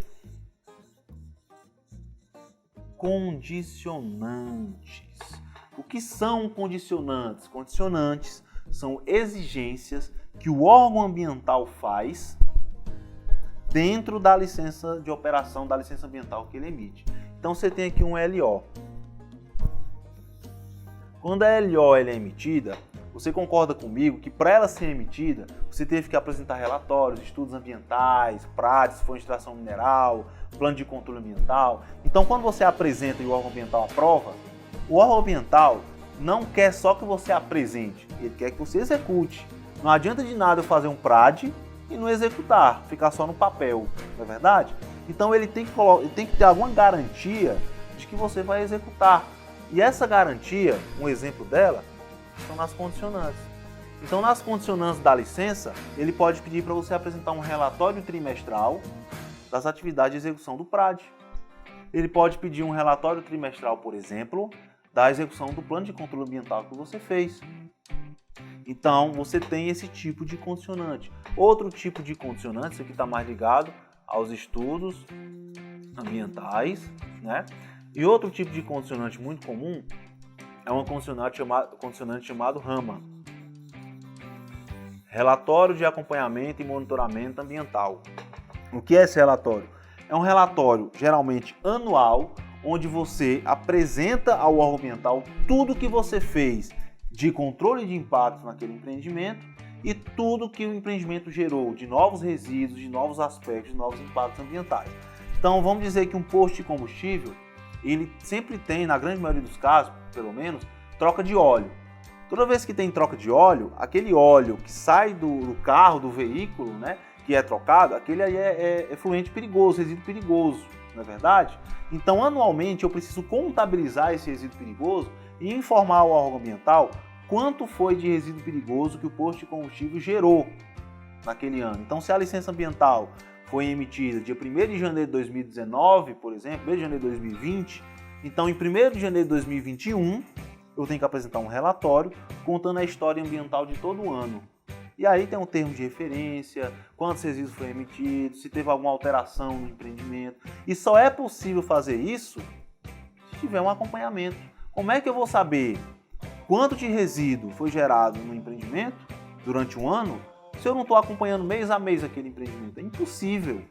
condicionantes. O que são condicionantes? Condicionantes são exigências que o órgão ambiental faz dentro da licença de operação, da licença ambiental que ele emite. Então você tem aqui um LO. Quando a LO ela é emitida, você concorda comigo que para ela ser emitida, você teve que apresentar relatórios, estudos ambientais, PRAD, se for extração mineral, plano de controle ambiental. Então quando você apresenta e o órgão ambiental aprova, o órgão ambiental não quer só que você apresente, ele quer que você execute. Não adianta de nada eu fazer um PRAD e não executar, ficar só no papel, não é verdade? Então ele tem que ter alguma garantia de que você vai executar. E essa garantia, um exemplo dela, são nas condicionantes. Então nas condicionantes da licença, ele pode pedir para você apresentar um relatório trimestral das atividades de execução do PRAD. Ele pode pedir um relatório trimestral, por exemplo, da execução do plano de controle ambiental que você fez. Então você tem esse tipo de condicionante. Outro tipo de condicionante, isso aqui está mais ligado aos estudos ambientais, né? E outro tipo de condicionante muito comum é um condicionante chamado RAMA, Relatório de Acompanhamento e Monitoramento Ambiental. O que é esse relatório? É um relatório geralmente anual, onde você apresenta ao órgão ambiental tudo que você fez de controle de impactos naquele empreendimento e tudo que o empreendimento gerou de novos resíduos, de novos aspectos, de novos impactos ambientais. Então vamos dizer que um posto de combustível, ele sempre tem, na grande maioria dos casos, pelo menos, troca de óleo. Toda vez que tem troca de óleo, aquele óleo que sai do carro, do veículo, né, que é trocado, aquele aí é efluente perigoso, resíduo perigoso, não é verdade? Então anualmente eu preciso contabilizar esse resíduo perigoso e informar ao órgão ambiental quanto foi de resíduo perigoso que o posto de combustível gerou naquele ano. Então se a licença ambiental foi emitida dia 1º de janeiro de 2019, por exemplo, 1º de janeiro de 2020, então em 1º de janeiro de 2021 eu tenho que apresentar um relatório contando a história ambiental de todo o ano. E aí tem um termo de referência, quantos resíduos foram emitidos, se teve alguma alteração no empreendimento. E só é possível fazer isso se tiver um acompanhamento. Como é que eu vou saber quanto de resíduo foi gerado no empreendimento durante um ano se eu não estou acompanhando mês a mês aquele empreendimento? É impossível.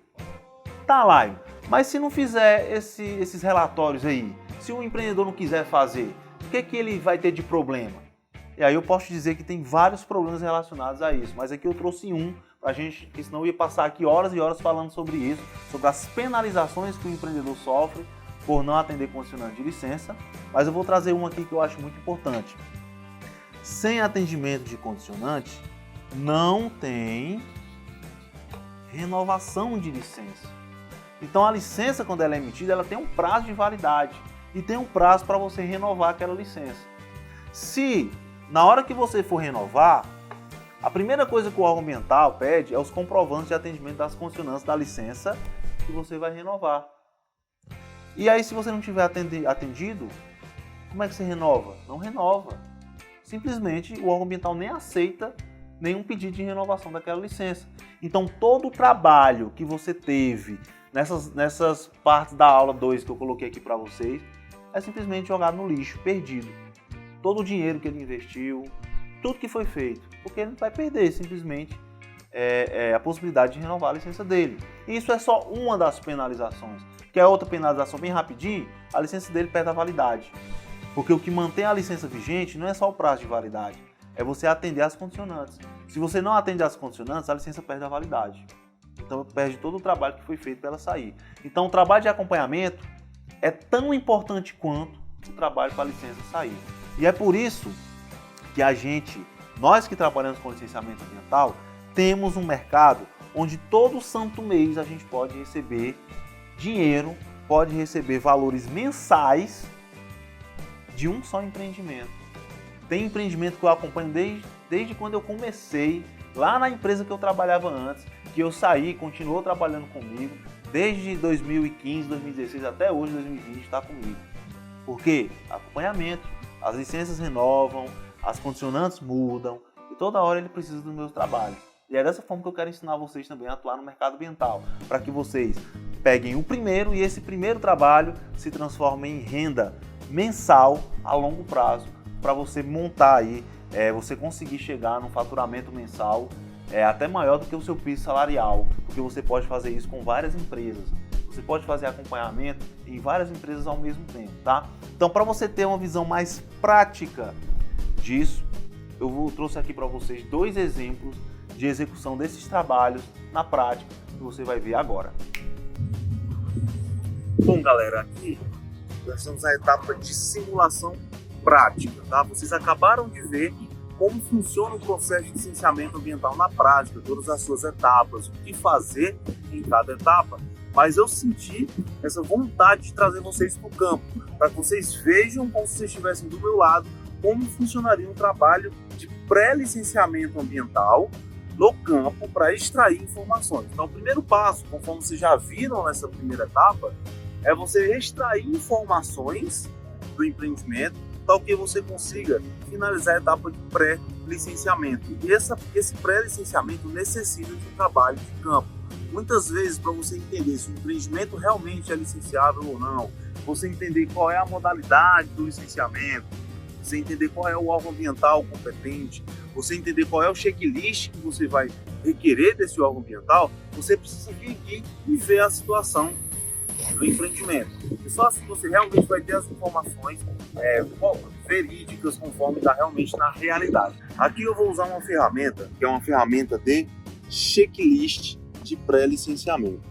Tá lá, mas se não fizer esses relatórios aí, se o empreendedor não quiser fazer, o que ele vai ter de problema? E aí eu posso dizer que tem vários problemas relacionados a isso, mas aqui eu trouxe um pra gente, porque senão eu ia passar aqui horas e horas falando sobre isso, sobre as penalizações que o empreendedor sofre por não atender condicionante de licença, mas eu vou trazer um aqui que eu acho muito importante. Sem atendimento de condicionante, não tem renovação de licença. Então a licença, quando ela é emitida, ela tem um prazo de validade e tem um prazo para você renovar aquela licença. Se na hora que você for renovar, a primeira coisa que o órgão ambiental pede é os comprovantes de atendimento das condicionantes da licença que você vai renovar. E aí, se você não tiver atendido, como é que você renova? Não renova. Simplesmente o órgão ambiental nem aceita nenhum pedido de renovação daquela licença. Então todo o trabalho que você teve nessas partes da aula 2 que eu coloquei aqui para vocês é simplesmente jogado no lixo, perdido. Todo o dinheiro que ele investiu, tudo que foi feito, porque ele vai perder simplesmente a possibilidade de renovar a licença dele. E isso é só uma das penalizações. Que é outra penalização bem rapidinho, a licença dele perde a validade. Porque o que mantém a licença vigente não é só o prazo de validade, é você atender às condicionantes. Se você não atende às condicionantes, a licença perde a validade. Então perde todo o trabalho que foi feito para ela sair. Então o trabalho de acompanhamento é tão importante quanto o trabalho para a licença sair. E é por isso que nós que trabalhamos com licenciamento ambiental, temos um mercado onde todo santo mês a gente pode receber dinheiro, pode receber valores mensais de um só empreendimento. Tem empreendimento que eu acompanho desde quando eu comecei, lá na empresa que eu trabalhava antes, que eu saí, continuou trabalhando comigo, desde 2015, 2016 até hoje, 2020, está comigo. Por quê? Acompanhamento, as licenças renovam, as condicionantes mudam, e toda hora ele precisa do meu trabalho. E é dessa forma que eu quero ensinar vocês também a atuar no mercado ambiental, para que vocês peguem o primeiro e esse primeiro trabalho se transforme em renda mensal a longo prazo, para você montar aí, você conseguir chegar num faturamento mensal até maior do que o seu piso salarial, porque você pode fazer isso com várias empresas. Você pode fazer acompanhamento em várias empresas ao mesmo tempo, tá? Então, para você ter uma visão mais prática disso, eu trouxe aqui para vocês 2 exemplos de execução desses trabalhos na prática que você vai ver agora. Bom, galera, aqui nós estamos na etapa de simulação prática, tá? Vocês acabaram de ver como funciona o processo de licenciamento ambiental na prática, todas as suas etapas, o que fazer em cada etapa, mas eu senti essa vontade de trazer vocês para o campo, para que vocês vejam como se vocês estivessem do meu lado, como funcionaria um trabalho de pré-licenciamento ambiental no campo para extrair informações. Então, o primeiro passo, conforme vocês já viram nessa primeira etapa, é você extrair informações do empreendimento tal que você consiga finalizar a etapa de pré-licenciamento. E esse pré-licenciamento necessita de um trabalho de campo. Muitas vezes, para você entender se o empreendimento realmente é licenciável ou não, você entender qual é a modalidade do licenciamento, você entender qual é o órgão ambiental competente, você entender qual é o checklist que você vai requerer desse órgão ambiental, você precisa vir aqui e ver a situação do empreendimento. E só assim você realmente vai ter as informações verídicas conforme está realmente na realidade. Aqui eu vou usar uma ferramenta, que é uma ferramenta de checklist de pré-licenciamento.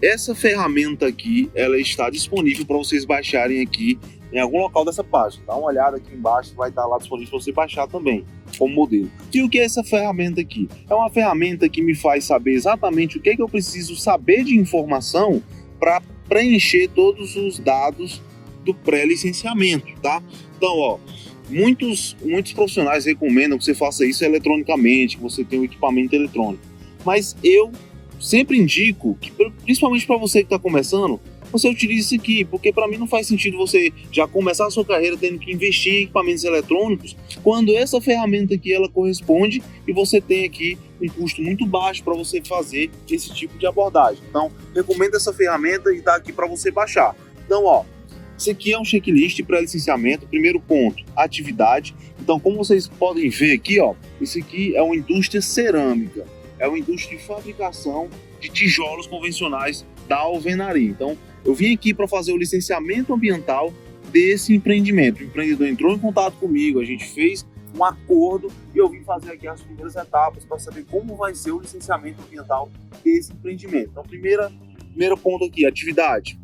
Essa ferramenta aqui, ela está disponível para vocês baixarem aqui em algum local dessa página. Dá uma olhada aqui embaixo, vai estar lá disponível para você baixar também, como modelo. E o que é essa ferramenta aqui? É uma ferramenta que me faz saber exatamente o que é que eu preciso saber de informação para preencher todos os dados do pré-licenciamento, tá? Então, muitos profissionais recomendam que você faça isso eletronicamente, que você tenha um equipamento eletrônico. Mas eu sempre indico que, principalmente para você que está começando, você utilize isso aqui, porque para mim não faz sentido você já começar a sua carreira tendo que investir em equipamentos eletrônicos, quando essa ferramenta aqui ela corresponde e você tem aqui um custo muito baixo para você fazer esse tipo de abordagem. Então, recomendo essa ferramenta e está aqui para você baixar. Então, isso aqui é um checklist para licenciamento. Primeiro ponto, atividade. Então, como vocês podem ver aqui, isso aqui é uma indústria cerâmica, é uma indústria de fabricação de tijolos convencionais da alvenaria. Então, eu vim aqui para fazer o licenciamento ambiental desse empreendimento. O empreendedor entrou em contato comigo, a gente fez um acordo e eu vim fazer aqui as primeiras etapas para saber como vai ser o licenciamento ambiental desse empreendimento. Então, primeiro ponto aqui, atividade.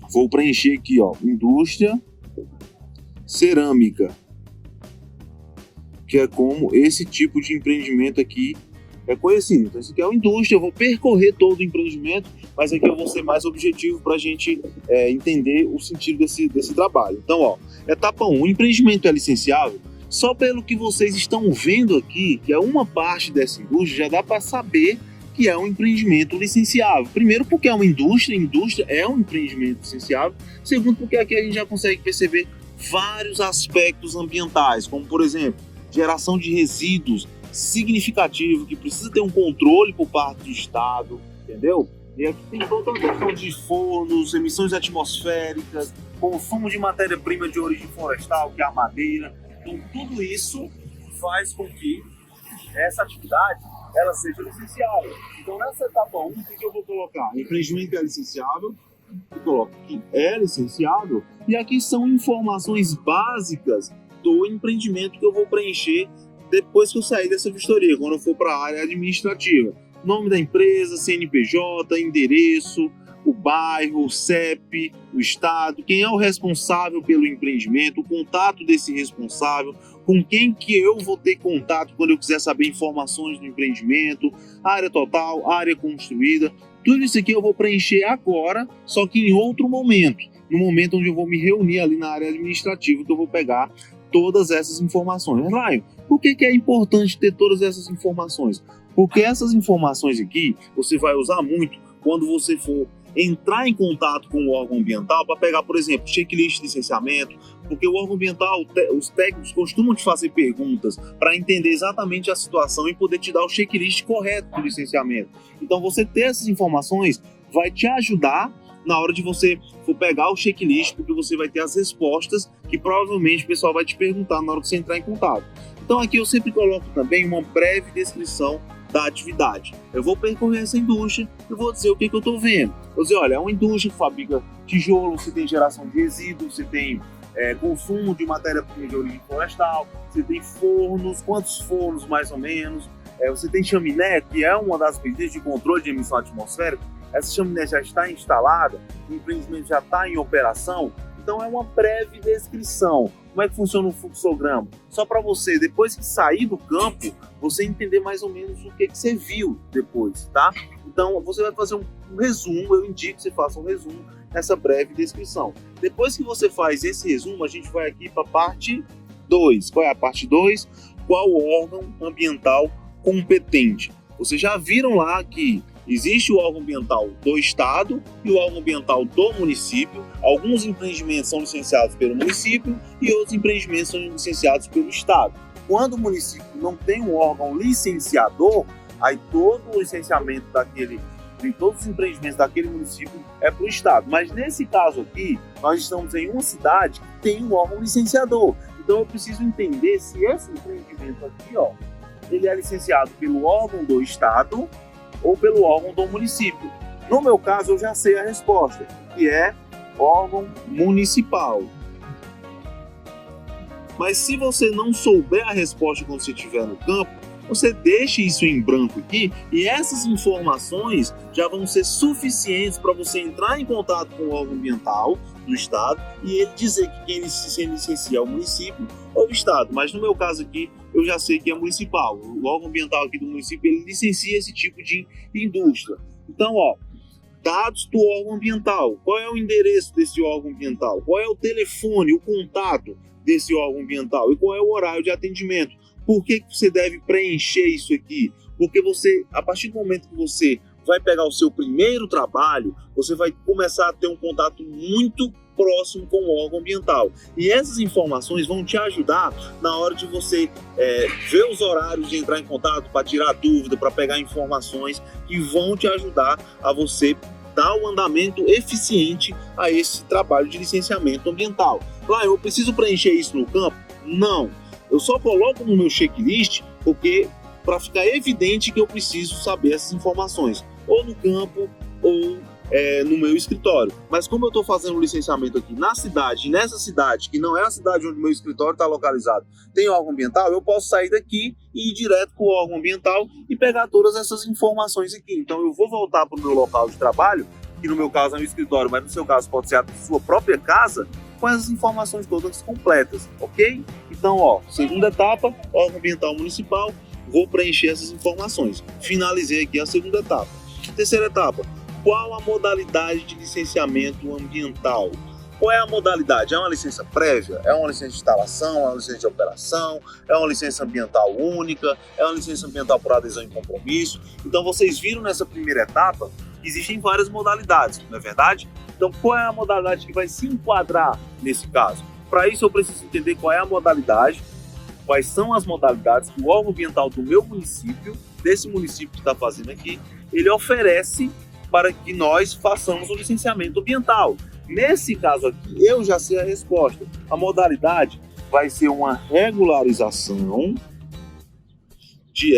Vou preencher aqui, indústria cerâmica, que é como esse tipo de empreendimento aqui é conhecido. Então, isso aqui é uma indústria, eu vou percorrer todo o empreendimento, mas aqui eu vou ser mais objetivo para a gente entender o sentido desse trabalho. Então, etapa 1, o empreendimento é licenciável? Só pelo que vocês estão vendo aqui, que é uma parte dessa indústria, já dá para saber que é um empreendimento licenciável. Primeiro, porque é uma indústria é um empreendimento licenciável. Segundo, porque aqui a gente já consegue perceber vários aspectos ambientais, como, por exemplo, geração de resíduos significativo, que precisa ter um controle por parte do Estado, entendeu? E aqui tem toda a questão de fornos, emissões atmosféricas, consumo de matéria-prima de origem florestal, que é a madeira. Então, tudo isso faz com que essa atividade ela seja licenciável. Então, nessa etapa 1, o que eu vou colocar? Empreendimento é licenciável, eu coloco que é licenciável, e aqui são informações básicas do empreendimento que eu vou preencher depois que eu sair dessa vistoria, quando eu for para a área administrativa. Nome da empresa, CNPJ, endereço, o bairro, o CEP, o estado, quem é o responsável pelo empreendimento, o contato desse responsável, com quem que eu vou ter contato quando eu quiser saber informações do empreendimento, área total, área construída. Tudo isso aqui eu vou preencher agora, só que em outro momento, no momento onde eu vou me reunir ali na área administrativa, que eu vou pegar todas essas informações. Raio, por que é importante ter todas essas informações? Porque essas informações aqui você vai usar muito quando você for entrar em contato com o órgão ambiental para pegar, por exemplo, checklist de licenciamento, porque o órgão ambiental, os técnicos costumam te fazer perguntas para entender exatamente a situação e poder te dar o checklist correto do licenciamento. Então você ter essas informações vai te ajudar na hora de você for pegar o checklist, porque você vai ter as respostas que provavelmente o pessoal vai te perguntar na hora que você entrar em contato. Então aqui eu sempre coloco também uma breve descrição da atividade. Eu vou percorrer essa indústria e vou dizer o que eu estou vendo. Vou dizer, olha, é uma indústria que fabrica tijolo, você tem geração de resíduos, você tem consumo de matéria-prima de origem florestal, você tem fornos, quantos fornos mais ou menos, você tem chaminé, que é uma das medidas de controle de emissão atmosférica. Essa chaminé já está instalada, o empreendimento já está em operação, então é uma breve descrição. Como é que funciona o fluxograma? Só para você, depois que sair do campo, você entender mais ou menos o que você viu depois, tá? Então você vai fazer um resumo, eu indico que você faça um resumo nessa breve descrição. Depois que você faz esse resumo, a gente vai aqui para a parte 2. Qual é a parte 2? Qual o órgão ambiental competente? Vocês já viram lá que existe o órgão ambiental do estado e o órgão ambiental do município. Alguns empreendimentos são licenciados pelo município e outros empreendimentos são licenciados pelo estado. Quando o município não tem um órgão licenciador, aí todo o licenciamento de todos os empreendimentos daquele município é para o estado. Mas nesse caso aqui, nós estamos em uma cidade que tem um órgão licenciador. Então eu preciso entender se esse empreendimento aqui, ó, ele é licenciado pelo órgão do estado ou pelo órgão do município. No meu caso, eu já sei a resposta, que é órgão municipal. Mas se você não souber a resposta quando você estiver no campo, você deixa isso em branco aqui e essas informações já vão ser suficientes para você entrar em contato com o órgão ambiental do estado e ele dizer que quem se licencia é o município ou o estado. Mas no meu caso aqui, eu já sei que é municipal. O órgão ambiental aqui do município, ele licencia esse tipo de indústria. Então, ó, dados do órgão ambiental. Qual é o endereço desse órgão ambiental? Qual é o telefone, o contato desse órgão ambiental? E qual é o horário de atendimento? Por que você deve preencher isso aqui? Porque você, a partir do momento que você vai pegar o seu primeiro trabalho, você vai começar a ter um contato muito próximo com o órgão ambiental. E essas informações vão te ajudar na hora de você ver os horários de entrar em contato, para tirar dúvida, para pegar informações que vão te ajudar a você dar um andamento eficiente a esse trabalho de licenciamento ambiental. Lá, eu preciso preencher isso no campo? Não. Eu só coloco no meu checklist porque para ficar evidente que eu preciso saber essas informações, ou no campo ou no meu escritório. Mas como eu estou fazendo o licenciamento aqui na cidade, nessa cidade, que não é a cidade onde o meu escritório está localizado, tem órgão ambiental, eu posso sair daqui e ir direto para o órgão ambiental e pegar todas essas informações aqui. Então eu vou voltar para o meu local de trabalho, que no meu caso é um escritório, mas no seu caso pode ser a sua própria casa, com essas informações todas completas, ok? Então, ó, segunda etapa, órgão ambiental municipal, vou preencher essas informações. Finalizei aqui a segunda etapa. Terceira etapa, qual a modalidade de licenciamento ambiental? Qual é a modalidade? É uma licença prévia? É uma licença de instalação? É uma licença de operação? É uma licença ambiental única? É uma licença ambiental por adesão e compromisso? Então vocês viram nessa primeira etapa que existem várias modalidades, não é verdade? Então qual é a modalidade que vai se enquadrar nesse caso? Para isso eu preciso entender qual é a modalidade, quais são as modalidades que o órgão ambiental do meu município, desse município que está fazendo aqui, ele oferece para que nós façamos o licenciamento ambiental. Nesse caso aqui, eu já sei a resposta. A modalidade vai ser uma regularização de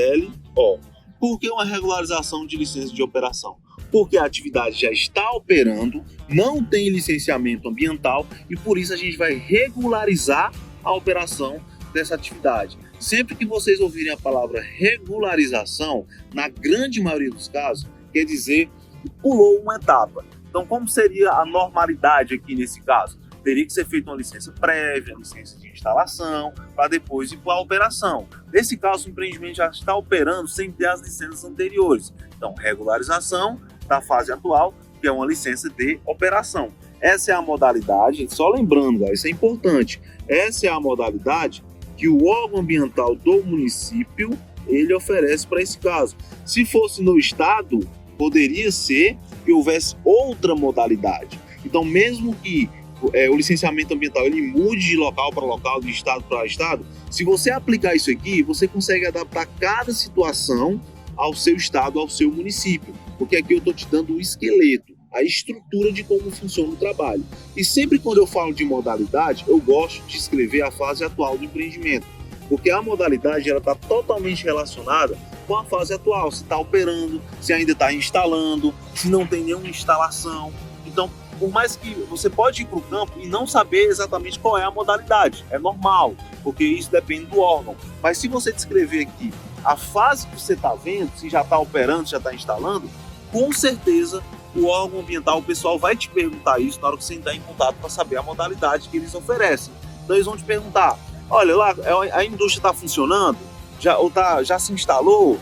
LO. Por que uma regularização de licença de operação? Porque a atividade já está operando, não tem licenciamento ambiental e por isso a gente vai regularizar a operação dessa atividade. Sempre que vocês ouvirem a palavra regularização, na grande maioria dos casos, quer dizer que pulou uma etapa. Então, como seria a normalidade aqui nesse caso? Teria que ser feita uma licença prévia, licença de instalação, para depois ir para a operação. Nesse caso, o empreendimento já está operando sem ter as licenças anteriores. Então, regularização da fase atual, que é uma licença de operação. Essa é a modalidade, só lembrando, isso é importante, essa é a modalidade que o órgão ambiental do município ele oferece para esse caso. Se fosse no estado, poderia ser que houvesse outra modalidade. Então, mesmo que o licenciamento ambiental ele mude de local para local, de estado para estado, se você aplicar isso aqui, você consegue adaptar cada situação ao seu estado, ao seu município. Porque aqui eu estou te dando o esqueleto, a estrutura de como funciona o trabalho. E sempre quando eu falo de modalidade, eu gosto de escrever a fase atual do empreendimento. Porque a modalidade está totalmente relacionada com a fase atual, se está operando, se ainda está instalando, se não tem nenhuma instalação. Então, por mais que você pode ir para o campo e não saber exatamente qual é a modalidade, é normal, porque isso depende do órgão. Mas se você descrever aqui a fase que você está vendo, se já está operando, se já está instalando, com certeza o órgão ambiental, o pessoal vai te perguntar isso na hora que você entrar em contato para saber a modalidade que eles oferecem. Então eles vão te perguntar, olha lá, a indústria está funcionando? Já se instalou?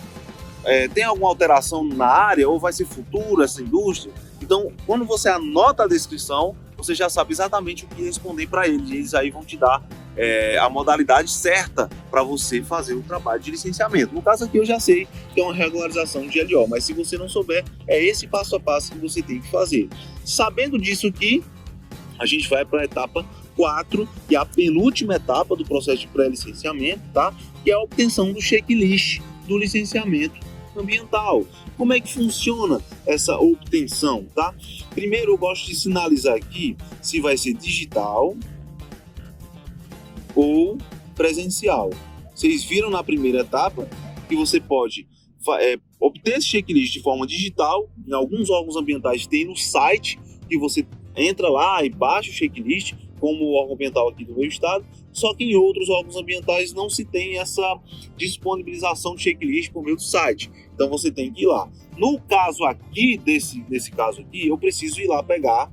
Tem alguma alteração na área? Ou vai ser futura essa indústria? Então, quando você anota a descrição, você já sabe exatamente o que responder para eles. Eles aí vão te dar a modalidade certa para você fazer o trabalho de licenciamento. No caso aqui eu já sei que é uma regularização de LO, mas se você não souber, é esse passo a passo que você tem que fazer. Sabendo disso aqui, a gente vai para a etapa 4, que é a penúltima etapa do processo de pré-licenciamento, tá? Que é a obtenção do checklist do licenciamento ambiental. Como é que funciona essa obtenção, tá? Primeiro eu gosto de sinalizar aqui se vai ser digital ou presencial. Vocês viram na primeira etapa que você pode obter esse checklist de forma digital. Em alguns órgãos ambientais tem no site que você entra lá e baixa o checklist, como o órgão ambiental aqui do meu estado, só que em outros órgãos ambientais não se tem essa disponibilização de checklist por meio do site. Então você tem que ir lá. No caso aqui, nesse caso aqui, eu preciso ir lá pegar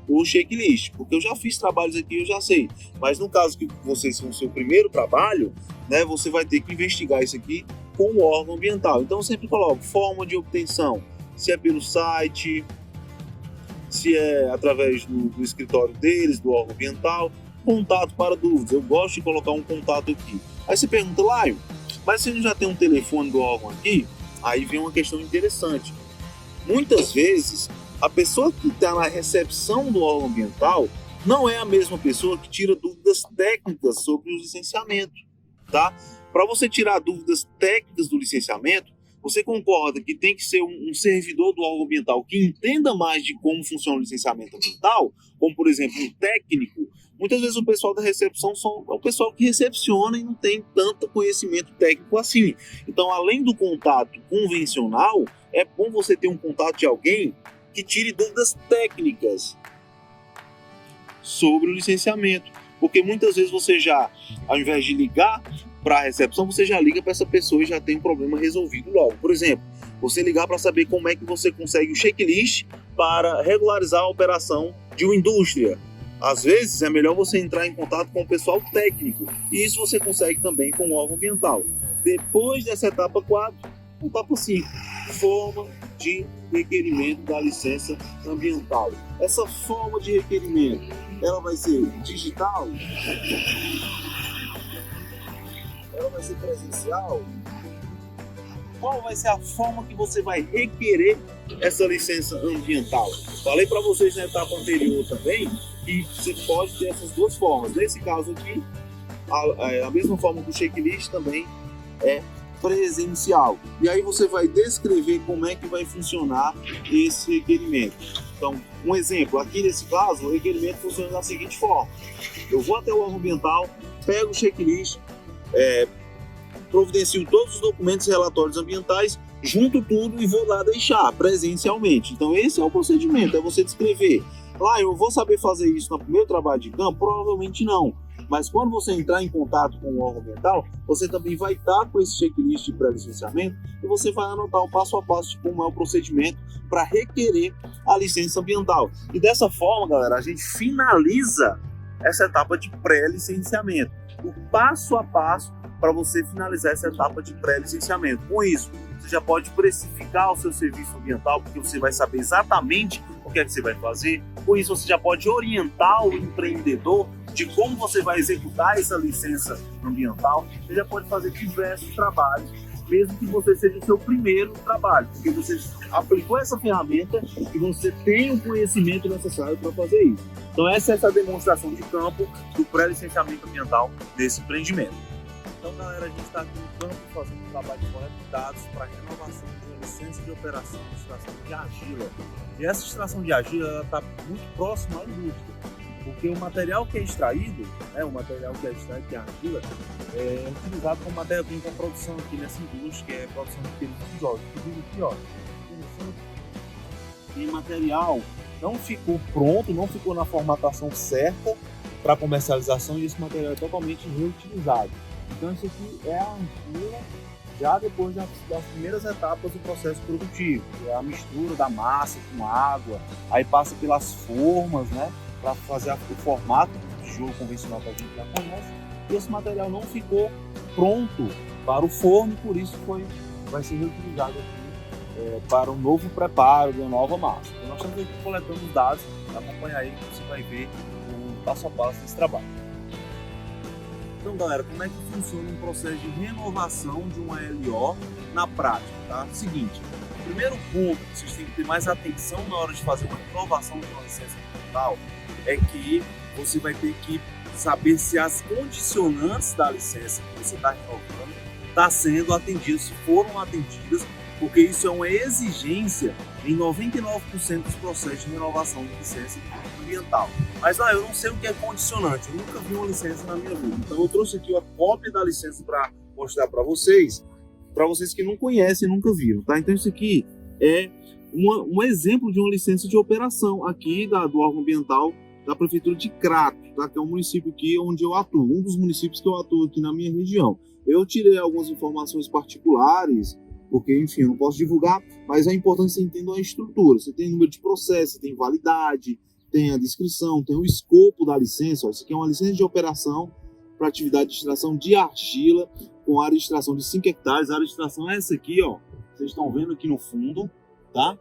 o checklist, porque eu já fiz trabalhos aqui, eu já sei. Mas no caso que vocês são o seu primeiro trabalho, né, você vai ter que investigar isso aqui com o órgão ambiental. Então eu sempre coloco forma de obtenção, se é pelo site, se é através do escritório deles, do órgão ambiental, contato para dúvidas. Eu gosto de colocar um contato aqui. Aí você pergunta, Laio, mas se a gente já tem um telefone do órgão aqui, aí vem uma questão interessante. Muitas vezes, a pessoa que está na recepção do órgão ambiental não é a mesma pessoa que tira dúvidas técnicas sobre o licenciamento, tá? Para você tirar dúvidas técnicas do licenciamento, você concorda que tem que ser um servidor do órgão ambiental que entenda mais de como funciona o licenciamento ambiental, como, por exemplo, um técnico? Muitas vezes o pessoal da recepção é o pessoal que recepciona e não tem tanto conhecimento técnico assim. Então, além do contato convencional, é bom você ter um contato de alguém que tire dúvidas técnicas sobre o licenciamento. Porque muitas vezes você já, ao invés de ligar para a recepção, você já liga para essa pessoa e já tem um problema resolvido logo. Por exemplo, você ligar para saber como é que você consegue o checklist para regularizar a operação de uma indústria. Às vezes é melhor você entrar em contato com o pessoal técnico, e isso você consegue também com o órgão ambiental. Depois dessa etapa 4, etapa 5, forma de requerimento da licença ambiental. Essa forma de requerimento, ela vai ser digital? Ela vai ser presencial? Qual vai ser a forma que você vai requerer essa licença ambiental? Falei para vocês na etapa anterior também que você pode ter essas duas formas. Nesse caso aqui, a mesma forma do checklist também é presencial. E aí você vai descrever como é que vai funcionar esse requerimento. Então, um exemplo, aqui nesse caso, o requerimento funciona da seguinte forma. Eu vou até o órgão ambiental, pego o checklist, providencio todos os documentos e relatórios ambientais, junto tudo e vou lá deixar presencialmente. Então esse é o procedimento, é você descrever Lá, eu vou saber fazer isso no primeiro trabalho de campo? Provavelmente não. Mas quando você entrar em contato com o órgão ambiental, você também vai estar com esse checklist de pré-licenciamento e você vai anotar o passo a passo de como é o procedimento para requerer a licença ambiental. E dessa forma, galera, a gente finaliza essa etapa de pré-licenciamento. O passo a passo para você finalizar essa etapa de pré-licenciamento. Com isso, você já pode precificar o seu serviço ambiental, porque você vai saber exatamente o que é que você vai fazer. Com isso, você já pode orientar o empreendedor de como você vai executar essa licença ambiental. Você já pode fazer diversos trabalhos, mesmo que você seja o seu primeiro trabalho, porque você aplicou essa ferramenta e você tem o conhecimento necessário para fazer isso. Então essa é essa demonstração de campo do pré-licenciamento ambiental desse empreendimento. Então, galera, a gente está aqui no campo fazendo um trabalho de coleta de dados para renovação de uma licença de operação de extração de argila. E essa extração de argila está muito próxima à indústria, porque o material que é extraído, o material que é extraído de argila, é utilizado como matéria-prima para produção aqui nessa indústria, que é a produção de pelos tijolos. Aqui, ó, e material não ficou pronto, não ficou na formatação certa para comercialização e esse material é totalmente reutilizado. Então isso aqui é a argila já depois das primeiras etapas do processo produtivo, que é a mistura da massa com água, aí passa pelas formas, né, para fazer o formato do tijolo convencional que a gente já conhece, e esse material não ficou pronto para o forno, por isso vai ser reutilizado aqui para um novo preparo de uma nova massa. Então nós estamos aqui coletando os dados, acompanha aí que você vai ver o passo a passo desse trabalho. Então, galera, como é que funciona um processo de renovação de uma LO na prática? Tá? Seguinte, o primeiro ponto que vocês têm que ter mais atenção na hora de fazer uma renovação de uma licença ambiental é que você vai ter que saber se as condicionantes da licença que você está renovando estão sendo atendidas, se foram atendidas, porque isso é uma exigência em 99% dos processos de renovação de licença ambiental. Mas eu não sei o que é condicionante, eu nunca vi uma licença na minha vida. Então eu trouxe aqui a cópia da licença para mostrar para vocês que não conhecem e nunca viram, tá? Então isso aqui é um exemplo de uma licença de operação aqui do órgão ambiental da prefeitura de Crato, tá? Que é um município aqui onde eu atuo, um dos municípios que eu atuo aqui na minha região. Eu tirei algumas informações particulares, porque, enfim, eu não posso divulgar, mas é importante que você entenda a estrutura. Você tem número de processo, você tem validade, tem a descrição, tem o escopo da licença. Ó, isso aqui é uma licença de operação para atividade de extração de argila, com área de extração de 5 hectares. A área de extração é essa aqui, ó. Vocês estão vendo aqui no fundo, tá?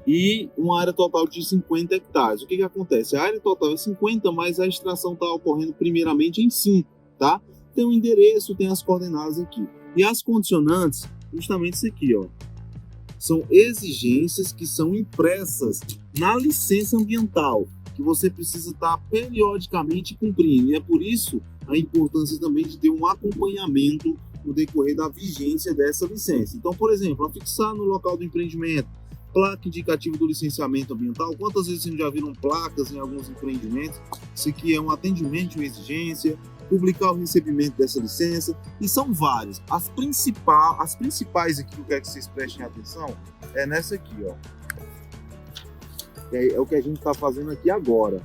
E uma área total de 50 hectares. O que acontece? A área total é 50, mas a extração está ocorrendo primeiramente em 5, tá? Tem o endereço, tem as coordenadas aqui. E as condicionantes, justamente isso aqui, ó. São exigências que são impressas na licença ambiental, que você precisa estar periodicamente cumprindo. E é por isso a importância também de ter um acompanhamento no decorrer da vigência dessa licença. Então, por exemplo, afixar no local do empreendimento, placa indicativa do licenciamento ambiental. Quantas vezes vocês já viram placas em alguns empreendimentos? Isso aqui é um atendimento de uma exigência. Publicar o recebimento dessa licença, e são várias. As principais aqui que eu quero que vocês prestem atenção é nessa aqui, ó. É o que a gente está fazendo aqui agora,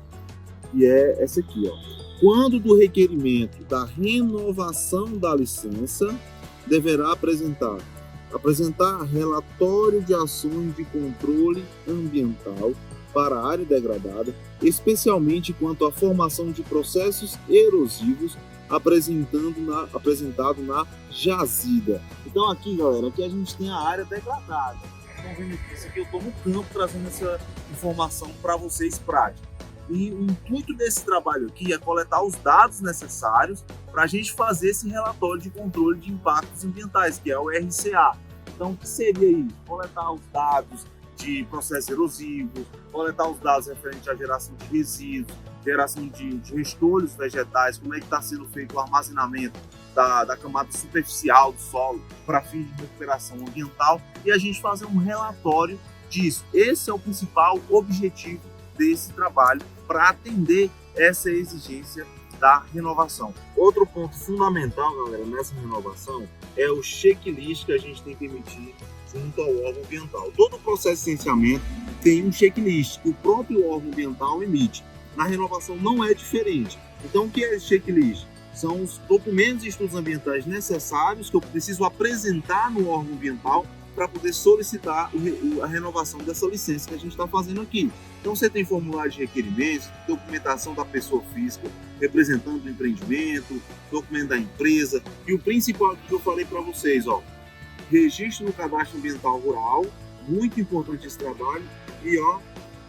que é essa aqui, ó. Quando do requerimento da renovação da licença, deverá apresentar relatório de ações de controle ambiental para a área degradada, especialmente quanto à formação de processos erosivos apresentado na jazida. Então aqui, galera, aqui a gente tem a área degradada. Estão vendo aqui, isso aqui eu estou no campo trazendo essa informação para vocês prática. E o intuito desse trabalho aqui é coletar os dados necessários para a gente fazer esse relatório de controle de impactos ambientais, que é o RCA. Então o que seria isso? Coletar os dados de processos erosivos, coletar os dados referentes à geração de resíduos, geração de restolhos vegetais, como é que está sendo feito o armazenamento da camada superficial do solo para fins de recuperação ambiental, e a gente fazer um relatório disso. Esse é o principal objetivo desse trabalho, para atender essa exigência da renovação. Outro ponto fundamental, galera, nessa renovação é o checklist que a gente tem que emitir junto ao órgão ambiental. Todo o processo de licenciamento tem um checklist que o próprio órgão ambiental emite. Na renovação não é diferente. Então, o que é esse checklist? São os documentos e estudos ambientais necessários que eu preciso apresentar no órgão ambiental para poder solicitar a renovação dessa licença que a gente está fazendo aqui. Então você tem formulário de requerimentos, documentação da pessoa física, representante do empreendimento, documento da empresa e o principal que eu falei para vocês, ó, registro no cadastro ambiental rural, muito importante esse trabalho, e ó,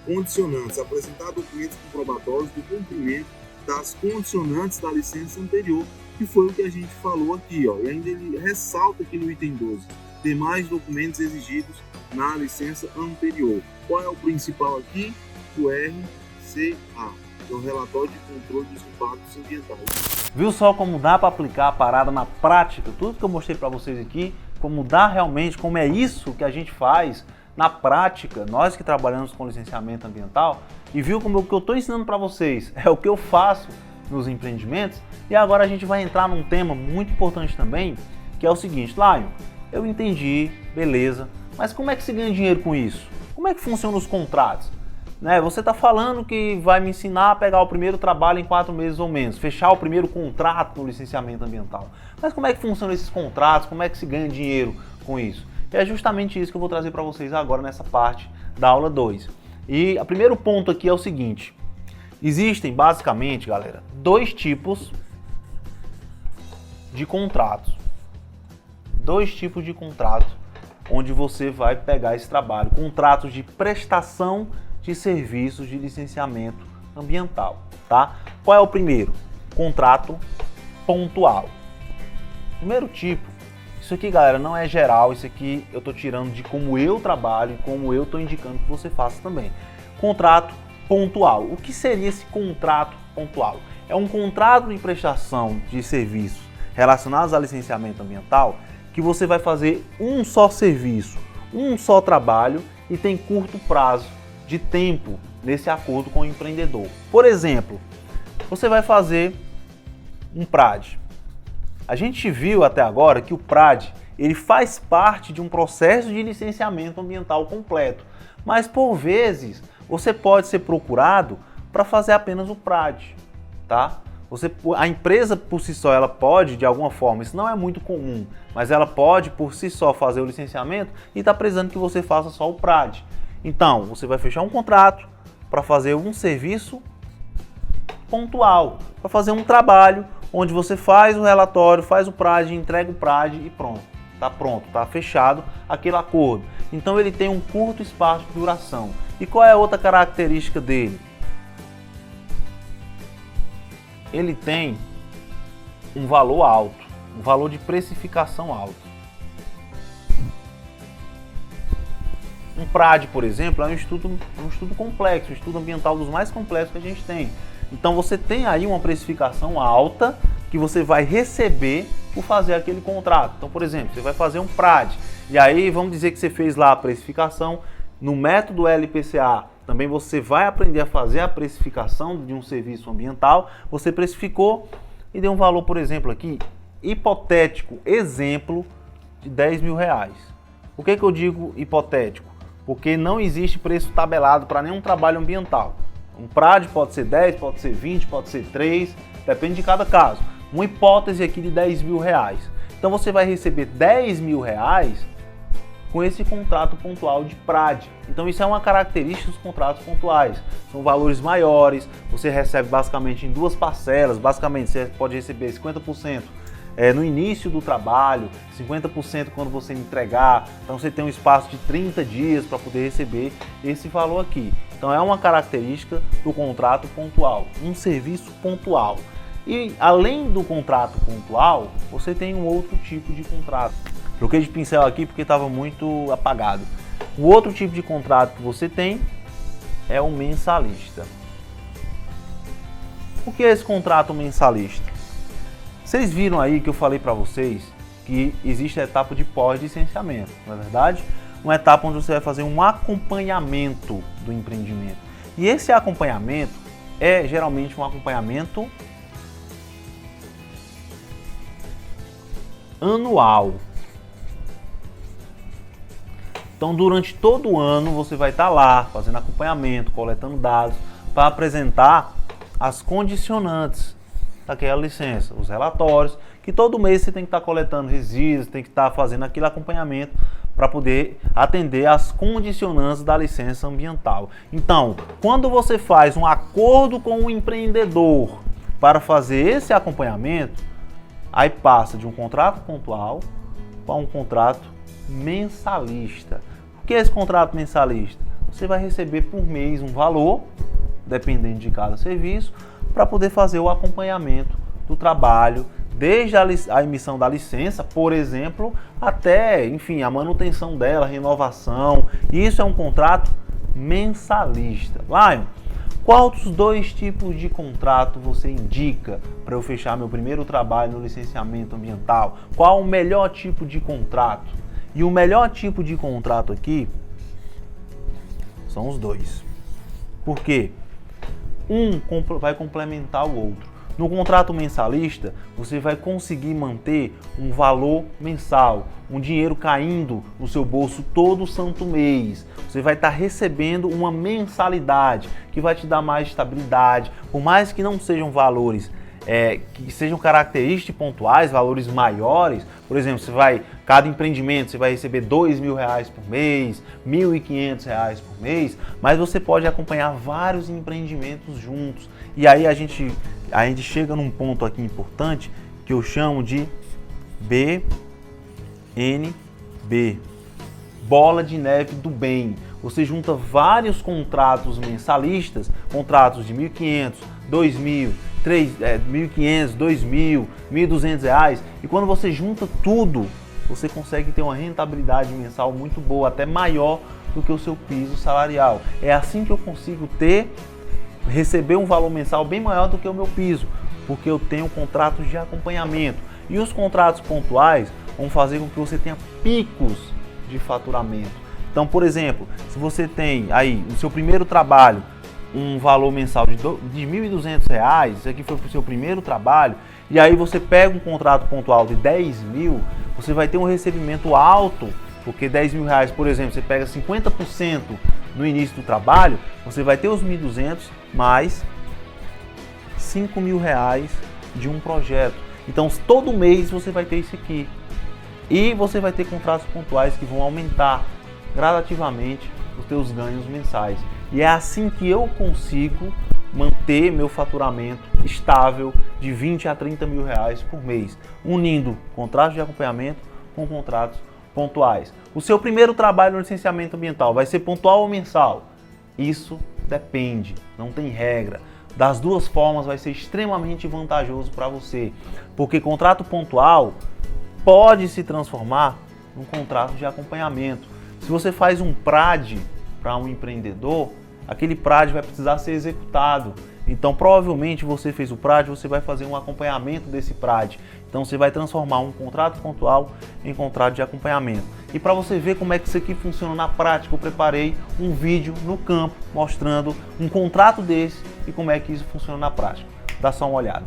condicionantes, apresentar documentos comprobatórios do cumprimento das condicionantes da licença anterior, que foi o que a gente falou aqui, ó, e ainda ele ressalta aqui no item 12. Demais documentos exigidos na licença anterior. Qual é o principal aqui? O RCA, que é o Relatório de Controle dos Impactos Ambientais. Viu só como dá para aplicar a parada na prática? Tudo que eu mostrei para vocês aqui, como dá realmente, como é isso que a gente faz na prática, nós que trabalhamos com licenciamento ambiental, e viu como o que eu estou ensinando para vocês é o que eu faço nos empreendimentos. E agora a gente vai entrar num tema muito importante também, que é o seguinte, Lion, eu entendi, beleza, mas como é que se ganha dinheiro com isso? Como é que funcionam os contratos? Né? Você está falando que vai me ensinar a pegar o primeiro trabalho em 4 meses ou menos, fechar o primeiro contrato no licenciamento ambiental. Mas como é que funcionam esses contratos? Como é que se ganha dinheiro com isso? E é justamente isso que eu vou trazer para vocês agora nessa parte da aula 2. E o primeiro ponto aqui é o seguinte, existem basicamente, galera, 2 tipos de contratos. 2 tipos de contratos onde você vai pegar esse trabalho. Contratos de prestação de serviços de licenciamento ambiental, tá? Qual é o primeiro? Contrato pontual. Primeiro tipo, isso aqui, galera, não é geral, isso aqui eu tô tirando de como eu trabalho e como eu tô indicando que você faça também. Contrato pontual. O que seria esse contrato pontual? É um contrato de prestação de serviços relacionados a licenciamento ambiental que você vai fazer um só serviço, um só trabalho e tem curto prazo de tempo nesse acordo com o empreendedor. Por exemplo, você vai fazer um PRAD. A gente viu até agora que o PRAD ele faz parte de um processo de licenciamento ambiental completo, mas por vezes você pode ser procurado para fazer apenas o PRAD, tá? A empresa por si só, ela pode, de alguma forma, isso não é muito comum, mas ela pode por si só fazer o licenciamento e está precisando que você faça só o PRAD. Então, você vai fechar um contrato para fazer um serviço pontual, para fazer um trabalho onde você faz o relatório, faz o PRAD, entrega o PRAD e pronto, está fechado aquele acordo. Então ele tem um curto espaço de duração. E qual é a outra característica dele? Ele tem um valor alto, um valor de precificação alto. Um PRAD, por exemplo, é um estudo complexo, um estudo ambiental dos mais complexos que a gente tem. Então você tem aí uma precificação alta que você vai receber por fazer aquele contrato. Então, por exemplo, você vai fazer um PRAD, e aí vamos dizer que você fez lá a precificação, no método LPCA, também você vai aprender a fazer a precificação de um serviço ambiental, você precificou e deu um valor, por exemplo, aqui, hipotético, exemplo, de R$10.000. Por que eu digo hipotético? Porque não existe preço tabelado para nenhum trabalho ambiental. Um PRAD pode ser 10, pode ser 20, pode ser 3, depende de cada caso. Uma hipótese aqui de R$10.000. Então você vai receber R$10.000 com esse contrato pontual de PRAD. Então isso é uma característica dos contratos pontuais. São valores maiores, você recebe basicamente em 2 parcelas, basicamente você pode receber 50% no início do trabalho, 50% quando você entregar, então você tem um espaço de 30 dias para poder receber esse valor aqui. Então é uma característica do contrato pontual, um serviço pontual. E além do contrato pontual, você tem um outro tipo de contrato. Troquei de pincel aqui porque estava muito apagado. O outro tipo de contrato que você tem é o mensalista. O que é esse contrato mensalista? Vocês viram aí que eu falei para vocês que existe a etapa de pós-licenciamento, não é verdade? Uma etapa onde você vai fazer um acompanhamento do empreendimento. E esse acompanhamento é geralmente um acompanhamento anual. Então, durante todo o ano, você vai estar lá fazendo acompanhamento, coletando dados para apresentar as condicionantes daquela licença, os relatórios, que todo mês você tem que estar coletando resíduos, tem que estar fazendo aquele acompanhamento para poder atender às condicionantes da licença ambiental. Então, quando você faz um acordo com o empreendedor para fazer esse acompanhamento, aí passa de um contrato pontual para um contrato mensalista. O que é esse contrato mensalista? Você vai receber por mês um valor, dependendo de cada serviço, para poder fazer o acompanhamento do trabalho, desde a emissão da licença, por exemplo, até, enfim, a manutenção dela, renovação. Isso é um contrato mensalista. Lion, qual dos dois tipos de contrato você indica para eu fechar meu primeiro trabalho no licenciamento ambiental? Qual o melhor tipo de contrato? E o melhor tipo de contrato aqui são os dois. Por quê? Um vai complementar o outro. No contrato mensalista, você vai conseguir manter um valor mensal, um dinheiro caindo no seu bolso todo santo mês. Você vai estar recebendo uma mensalidade que vai te dar mais estabilidade, por mais que não sejam valores que sejam característicos pontuais, valores maiores. Por exemplo, cada empreendimento você vai receber R$2.000 por mês, R$1.500 por mês, mas você pode acompanhar vários empreendimentos juntos. E aí a gente chega num ponto aqui importante que eu chamo de BNB, bola de neve do bem. Você junta vários contratos mensalistas, contratos de R$1.500, R$2.000, R$1.500, R$2.000, R$1.200, e quando você junta tudo, você consegue ter uma rentabilidade mensal muito boa, até maior do que o seu piso salarial. É assim que eu consigo receber um valor mensal bem maior do que o meu piso, porque eu tenho contratos de acompanhamento. E os contratos pontuais vão fazer com que você tenha picos de faturamento. Então, por exemplo, se você tem aí no seu primeiro trabalho um valor mensal de R$1.200, isso aqui foi para o seu primeiro trabalho, e aí você pega um contrato pontual de R$10.000, você vai ter um recebimento alto, porque R$10.000, por exemplo, você pega 50% no início do trabalho, você vai ter os R$1.200 mais R$5.000 de um projeto. Então, todo mês você vai ter isso aqui. E você vai ter contratos pontuais que vão aumentar gradativamente os teus ganhos mensais. E é assim que eu consigo manter meu faturamento estável de R$20 a R$30.000 por mês, unindo contratos de acompanhamento com contratos pontuais. O seu primeiro trabalho no licenciamento ambiental vai ser pontual ou mensal? Isso depende, não tem regra. Das duas formas vai ser extremamente vantajoso para você, porque contrato pontual pode se transformar num contrato de acompanhamento. Se você faz um PRAD para um empreendedor, aquele PRAD vai precisar ser executado. Então, provavelmente você fez o PRAD, você vai fazer um acompanhamento desse PRAD. Então, você vai transformar um contrato pontual em contrato de acompanhamento. E para você ver como é que isso aqui funciona na prática, eu preparei um vídeo no campo mostrando um contrato desse e como é que isso funciona na prática. Dá só uma olhada.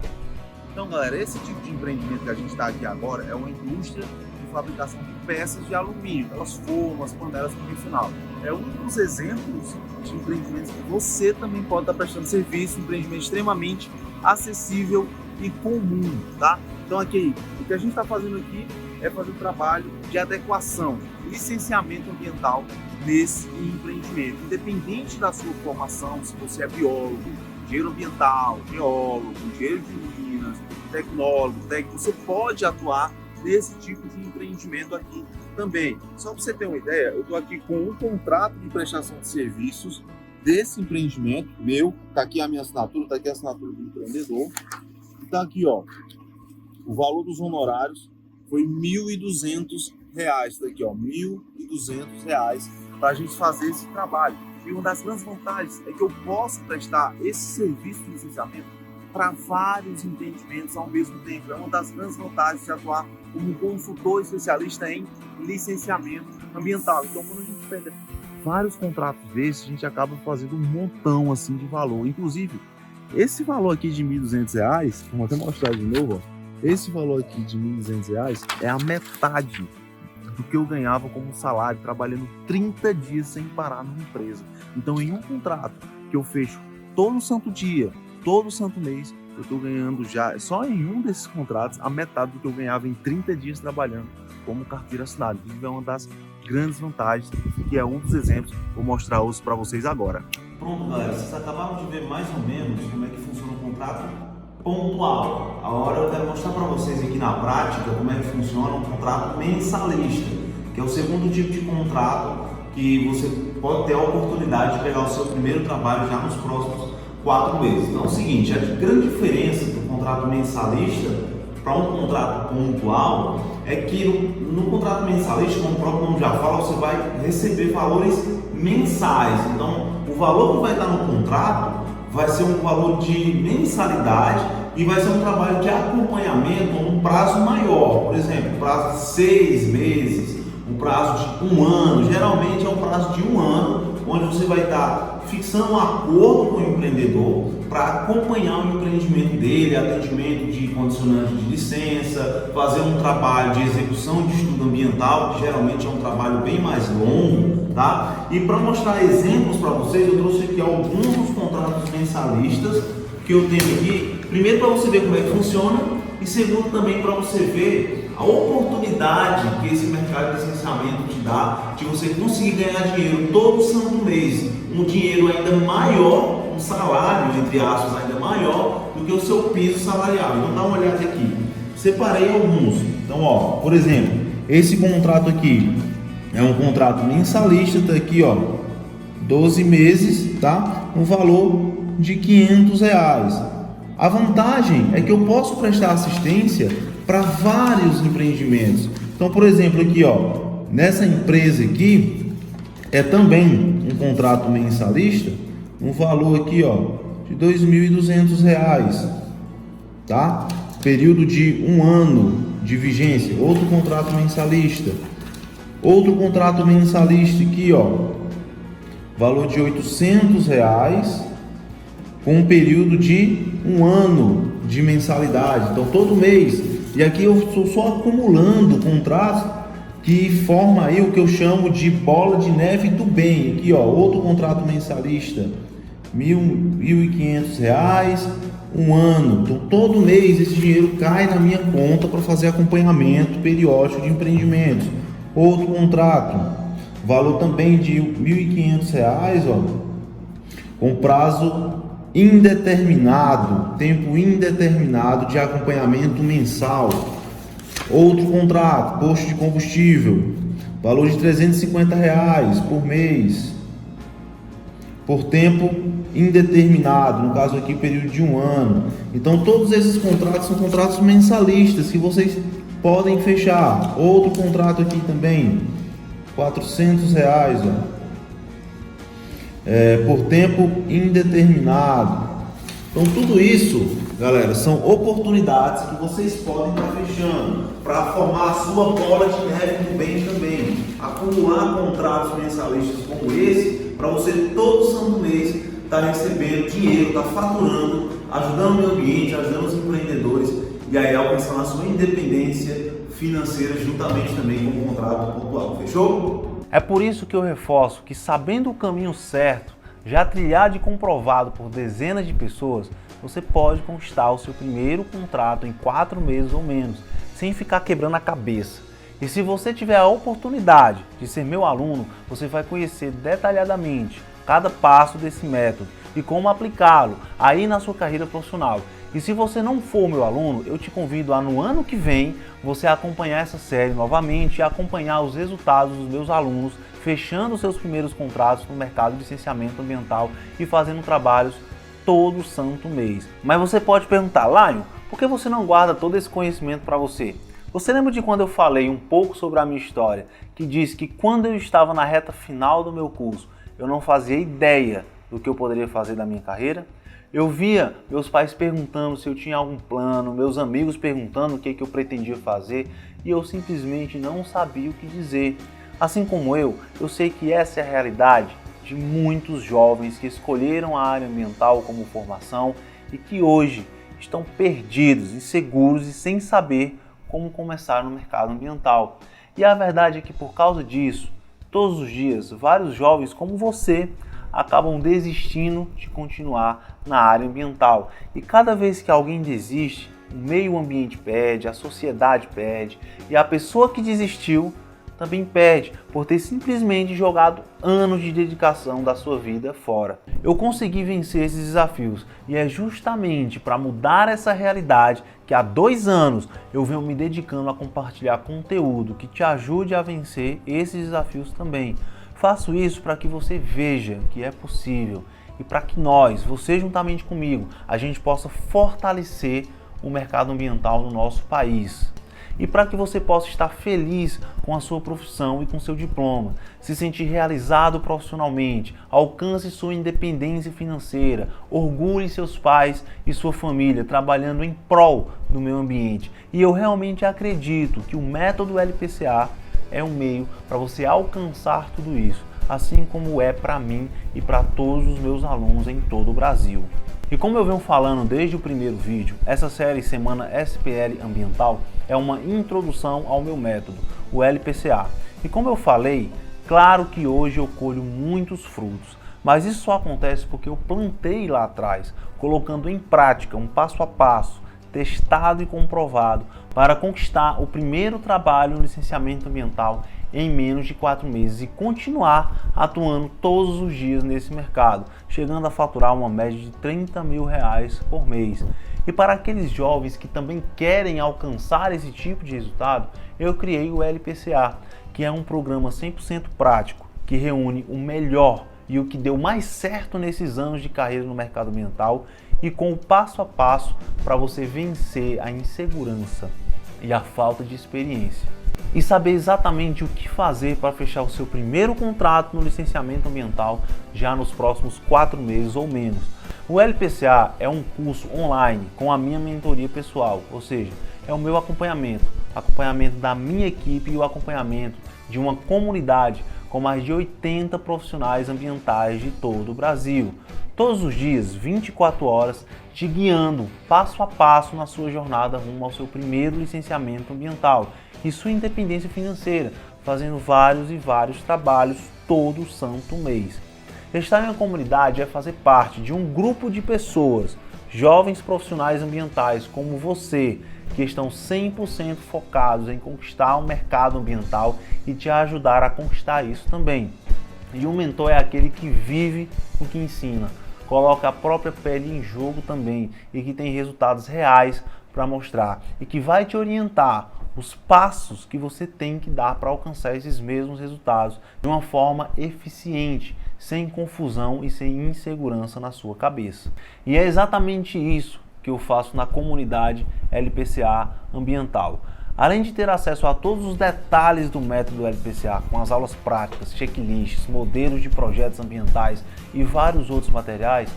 Então, galera, esse tipo de empreendimento que a gente está aqui agora é uma indústria de fabricação de peças de alumínio, aquelas formas, panelas convencionais. É um dos exemplos de empreendimentos que você também pode estar prestando serviço, um empreendimento extremamente acessível e comum, tá? Então aqui, o que a gente está fazendo aqui é fazer um trabalho de adequação, licenciamento ambiental nesse empreendimento. Independente da sua formação, se você é biólogo, engenheiro ambiental, geólogo, engenheiro de minas, tecnólogo, técnico, você pode atuar nesse tipo de empreendimento aqui também. Só para você ter uma ideia, eu estou aqui com um contrato de prestação de serviços desse empreendimento meu. Está aqui a minha assinatura, está aqui a assinatura do empreendedor. Está aqui, ó, o valor dos honorários foi R$1.200. Está aqui, ó, R$1.200 para a gente fazer esse trabalho. E uma das grandes vantagens é que eu posso prestar esse serviço de licenciamento para vários empreendimentos ao mesmo tempo. É uma das grandes vantagens de atuar como consultor especialista em licenciamento ambiental. Então, quando a gente pega vários contratos desses, a gente acaba fazendo um montão assim de valor. Inclusive, esse valor aqui de R$1.200, vamos até mostrar de novo, ó, Esse valor aqui de R$ 1.200 é a metade do que eu ganhava como salário trabalhando 30 dias sem parar numa empresa. Então, em um contrato que eu fecho todo santo dia, todo santo mês, eu estou ganhando já, só em um desses contratos, a metade do que eu ganhava em 30 dias trabalhando como carteira assinada. Isso é uma das grandes vantagens, que é um dos exemplos que eu vou mostrar hoje para vocês agora. Pronto, galera, vocês acabaram de ver mais ou menos como é que funciona o contrato pontual. Agora eu quero mostrar para vocês aqui na prática como é que funciona um contrato mensalista, que é o segundo tipo de contrato que você pode ter a oportunidade de pegar o seu primeiro trabalho já nos próximos 4 meses. Então é o seguinte, a grande diferença do contrato mensalista para um contrato pontual é que no contrato mensalista, como o próprio nome já fala, você vai receber valores mensais. Então o valor que vai estar no contrato vai ser um valor de mensalidade e vai ser um trabalho de acompanhamento num prazo maior. Por exemplo, um prazo de 6 meses, um prazo de 1 ano. Geralmente é um prazo de 1 ano, onde você vai estar fixando um acordo com o empreendedor para acompanhar o empreendimento dele, atendimento de condicionante de licença, fazer um trabalho de execução de estudo ambiental, que geralmente é um trabalho bem mais longo, tá? E para mostrar exemplos para vocês, eu trouxe aqui alguns dos contratos mensalistas que eu tenho aqui. Primeiro, para você ver como é que funciona, e segundo, também para você ver a oportunidade que esse mercado de licenciamento te dá de você conseguir ganhar dinheiro todo santo mês, um dinheiro ainda maior, um salário, entre aspas, ainda maior do que o seu piso salarial. Então dá uma olhada aqui. Separei alguns. Então, ó, por exemplo, esse contrato aqui é um contrato mensalista, tá aqui, ó, 12 meses, tá? Um valor de R$500. A vantagem é que eu posso prestar assistência para vários empreendimentos. Então, por exemplo, aqui, ó, nessa empresa aqui é também um contrato mensalista, um valor aqui, ó, de R$2.200, tá? Período de 1 ano de vigência. Outro contrato mensalista. Outro contrato mensalista aqui, ó, valor de R$800, com um período de 1 ano de mensalidade. Então, todo mês. E aqui eu estou só acumulando contratos que forma aí o que eu chamo de bola de neve do bem. Aqui, ó, outro contrato mensalista, R$1.500, 1 ano. Então, todo mês esse dinheiro cai na minha conta para fazer acompanhamento periódico de empreendimentos. Outro contrato, valor também de R$1.500, ó, com prazo indeterminado, tempo indeterminado de acompanhamento mensal. Outro contrato, posto de combustível, valor de R$350 por mês, por tempo indeterminado, no caso aqui período de 1 ano. Então todos esses contratos são contratos mensalistas que vocês podem fechar. Outro contrato aqui também, R$400, ó. Por tempo indeterminado. Então tudo isso, galera, são oportunidades que vocês podem estar fechando para formar a sua bola de neve do bem também, acumular contratos mensalistas como esse, para você todo santo mês estar recebendo dinheiro, estar faturando, ajudando o meio ambiente, ajudando os empreendedores e aí alcançando a sua independência financeira juntamente também com o contrato pontual. Fechou? É por isso que eu reforço que, sabendo o caminho certo, já trilhado e comprovado por dezenas de pessoas, você pode conquistar o seu primeiro contrato em 4 meses ou menos, sem ficar quebrando a cabeça. E se você tiver a oportunidade de ser meu aluno, você vai conhecer detalhadamente cada passo desse método e como aplicá-lo aí na sua carreira profissional. E se você não for meu aluno, eu te convido a, no ano que vem, você acompanhar essa série novamente e acompanhar os resultados dos meus alunos, fechando seus primeiros contratos no mercado de licenciamento ambiental e fazendo trabalhos todo santo mês. Mas você pode perguntar, Lion, por que você não guarda todo esse conhecimento para você? Você lembra de quando eu falei um pouco sobre a minha história, que disse que quando eu estava na reta final do meu curso, eu não fazia ideia do que eu poderia fazer da minha carreira? Eu via meus pais perguntando se eu tinha algum plano, meus amigos perguntando o que eu pretendia fazer e eu simplesmente não sabia o que dizer. Assim como eu sei que essa é a realidade de muitos jovens que escolheram a área ambiental como formação e que hoje estão perdidos, inseguros e sem saber como começar no mercado ambiental. E a verdade é que por causa disso, todos os dias, vários jovens como você acabam desistindo de continuar na área ambiental. E cada vez que alguém desiste, o meio ambiente perde, a sociedade perde e a pessoa que desistiu também perde por ter simplesmente jogado anos de dedicação da sua vida fora. Eu consegui vencer esses desafios e é justamente para mudar essa realidade que há 2 anos eu venho me dedicando a compartilhar conteúdo que te ajude a vencer esses desafios também. Faço isso para que você veja que é possível e para que nós, você juntamente comigo, a gente possa fortalecer o mercado ambiental no nosso país. E para que você possa estar feliz com a sua profissão e com seu diploma, se sentir realizado profissionalmente, alcance sua independência financeira, orgulhe seus pais e sua família trabalhando em prol do meio ambiente. E eu realmente acredito que o método LPCA é um meio para você alcançar tudo isso, assim como é para mim e para todos os meus alunos em todo o Brasil. E como eu venho falando desde o primeiro vídeo, essa série Semana SPL Ambiental é uma introdução ao meu método, o LPCA. E como eu falei, claro que hoje eu colho muitos frutos, mas isso só acontece porque eu plantei lá atrás, colocando em prática um passo a passo, testado e comprovado, para conquistar o primeiro trabalho no licenciamento ambiental em menos de 4 meses e continuar atuando todos os dias nesse mercado, chegando a faturar uma média de R$30 mil por mês. E para aqueles jovens que também querem alcançar esse tipo de resultado, eu criei o LPCA, que é um programa 100% prático, que reúne o melhor e o que deu mais certo nesses anos de carreira no mercado ambiental e com o passo a passo para você vencer a insegurança e a falta de experiência. E saber exatamente o que fazer para fechar o seu primeiro contrato no licenciamento ambiental já nos próximos 4 meses ou menos. O LPCA é um curso online com a minha mentoria pessoal, ou seja, é o meu acompanhamento da minha equipe e o acompanhamento de uma comunidade com mais de 80 profissionais ambientais de todo o Brasil. Todos os dias, 24 horas, te guiando passo a passo na sua jornada rumo ao seu primeiro licenciamento ambiental e sua independência financeira, fazendo vários trabalhos todo santo mês. Estar em uma comunidade é fazer parte de um grupo de pessoas, jovens profissionais ambientais como você, que estão 100% focados em conquistar o mercado ambiental e te ajudar a conquistar isso também. E um mentor é aquele que vive o que ensina, coloca a própria pele em jogo também e que tem resultados reais para mostrar e que vai te orientar os passos que você tem que dar para alcançar esses mesmos resultados de uma forma eficiente, sem confusão e sem insegurança na sua cabeça. E é exatamente isso que eu faço na comunidade LPCA Ambiental. Além de ter acesso a todos os detalhes do método LPCA, com as aulas práticas, checklists, modelos de projetos ambientais e vários outros materiais,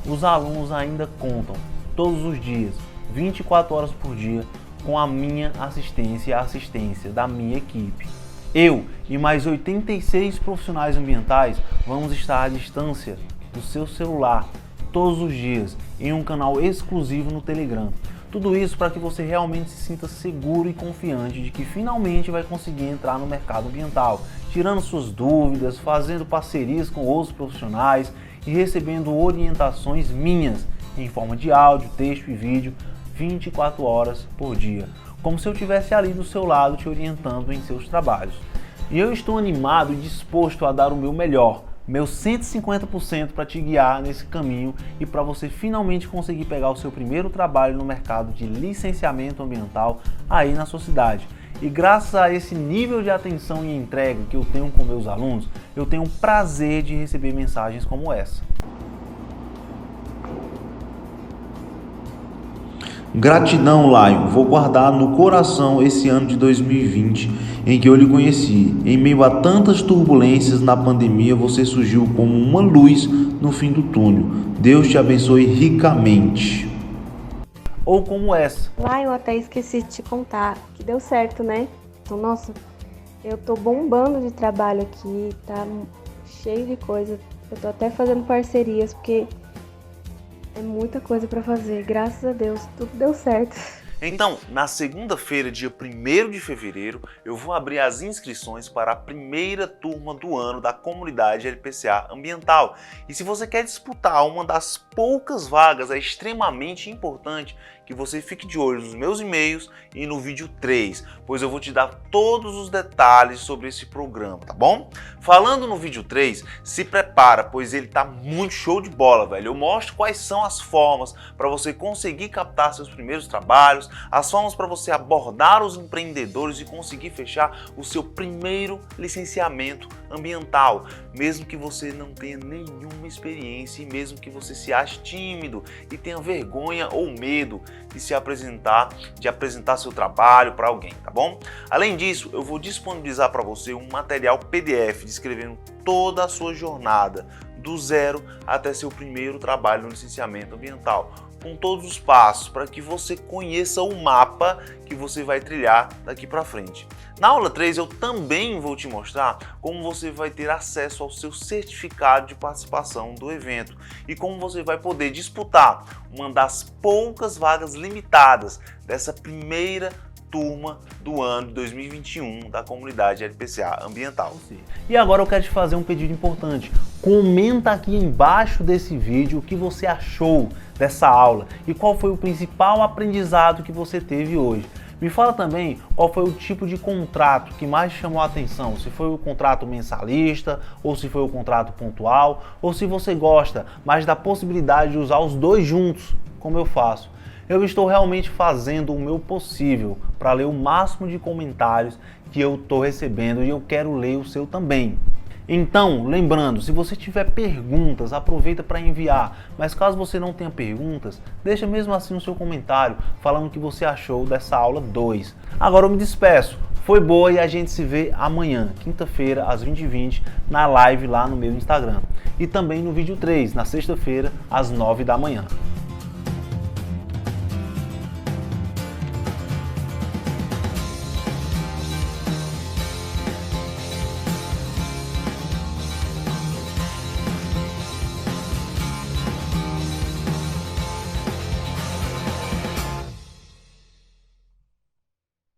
os alunos ainda contam todos os dias, 24 horas por dia, com a minha assistência e a assistência da minha equipe. Eu e mais 86 profissionais ambientais vamos estar à distância do seu celular todos os dias em um canal exclusivo no Telegram. Tudo isso para que você realmente se sinta seguro e confiante de que finalmente vai conseguir entrar no mercado ambiental, tirando suas dúvidas, fazendo parcerias com outros profissionais e recebendo orientações minhas em forma de áudio, texto e vídeo 24 horas por dia, como se eu estivesse ali do seu lado te orientando em seus trabalhos. E eu estou animado e disposto a dar o meu melhor, meu 150% para te guiar nesse caminho e para você finalmente conseguir pegar o seu primeiro trabalho no mercado de licenciamento ambiental aí na sua cidade. E graças a esse nível de atenção e entrega que eu tenho com meus alunos, eu tenho o prazer de receber mensagens como essa. Gratidão, Lion. Vou guardar no coração esse ano de 2020 em que eu lhe conheci. Em meio a tantas turbulências na pandemia, você surgiu como uma luz no fim do túnel. Deus te abençoe ricamente. Ou como essa. Lá eu até esqueci de te contar que deu certo, né? Então, nossa, eu tô bombando de trabalho aqui, tá cheio de coisa. Eu tô até fazendo parcerias, porque É muita coisa para fazer, graças a Deus, tudo deu certo. Então, na segunda-feira, dia 1º de fevereiro, eu vou abrir as inscrições para a primeira turma do ano da comunidade LPCA Ambiental. E se você quer disputar uma das poucas vagas, é extremamente importante que você fique de olho nos meus e-mails e no vídeo 3, pois eu vou te dar todos os detalhes sobre esse programa, tá bom? Falando no vídeo 3, se prepara, pois ele tá muito show de bola, velho. Eu mostro quais são as formas para você conseguir captar seus primeiros trabalhos, as formas para você abordar os empreendedores e conseguir fechar o seu primeiro licenciamento ambiental, mesmo que você não tenha nenhuma experiência e mesmo que você se ache tímido e tenha vergonha ou medo de apresentar seu trabalho para alguém, tá bom? Além disso, eu vou disponibilizar para você um material PDF descrevendo toda a sua jornada, do zero até seu primeiro trabalho no licenciamento ambiental, com todos os passos para que você conheça o mapa que você vai trilhar daqui para frente. Na aula 3 eu também vou te mostrar como você vai ter acesso ao seu certificado de participação do evento e como você vai poder disputar uma das poucas vagas limitadas dessa primeira turma do ano de 2021 da comunidade LPCA Ambiental. E agora eu quero te fazer um pedido importante. Comenta aqui embaixo desse vídeo o que você achou dessa aula e qual foi o principal aprendizado que você teve hoje. Me fala também qual foi o tipo de contrato que mais chamou a atenção, se foi o contrato mensalista, ou se foi o contrato pontual, ou se você gosta mais da possibilidade de usar os dois juntos, como eu faço. Eu estou realmente fazendo o meu possível para ler o máximo de comentários que eu estou recebendo e eu quero ler o seu também. Então, lembrando, se você tiver perguntas, aproveita para enviar. Mas caso você não tenha perguntas, deixa mesmo assim o seu comentário falando o que você achou dessa aula 2. Agora eu me despeço. Foi boa e a gente se vê amanhã, quinta-feira, às 20h20, na live lá no meu Instagram. E também no vídeo 3, na sexta-feira, às 9 da manhã.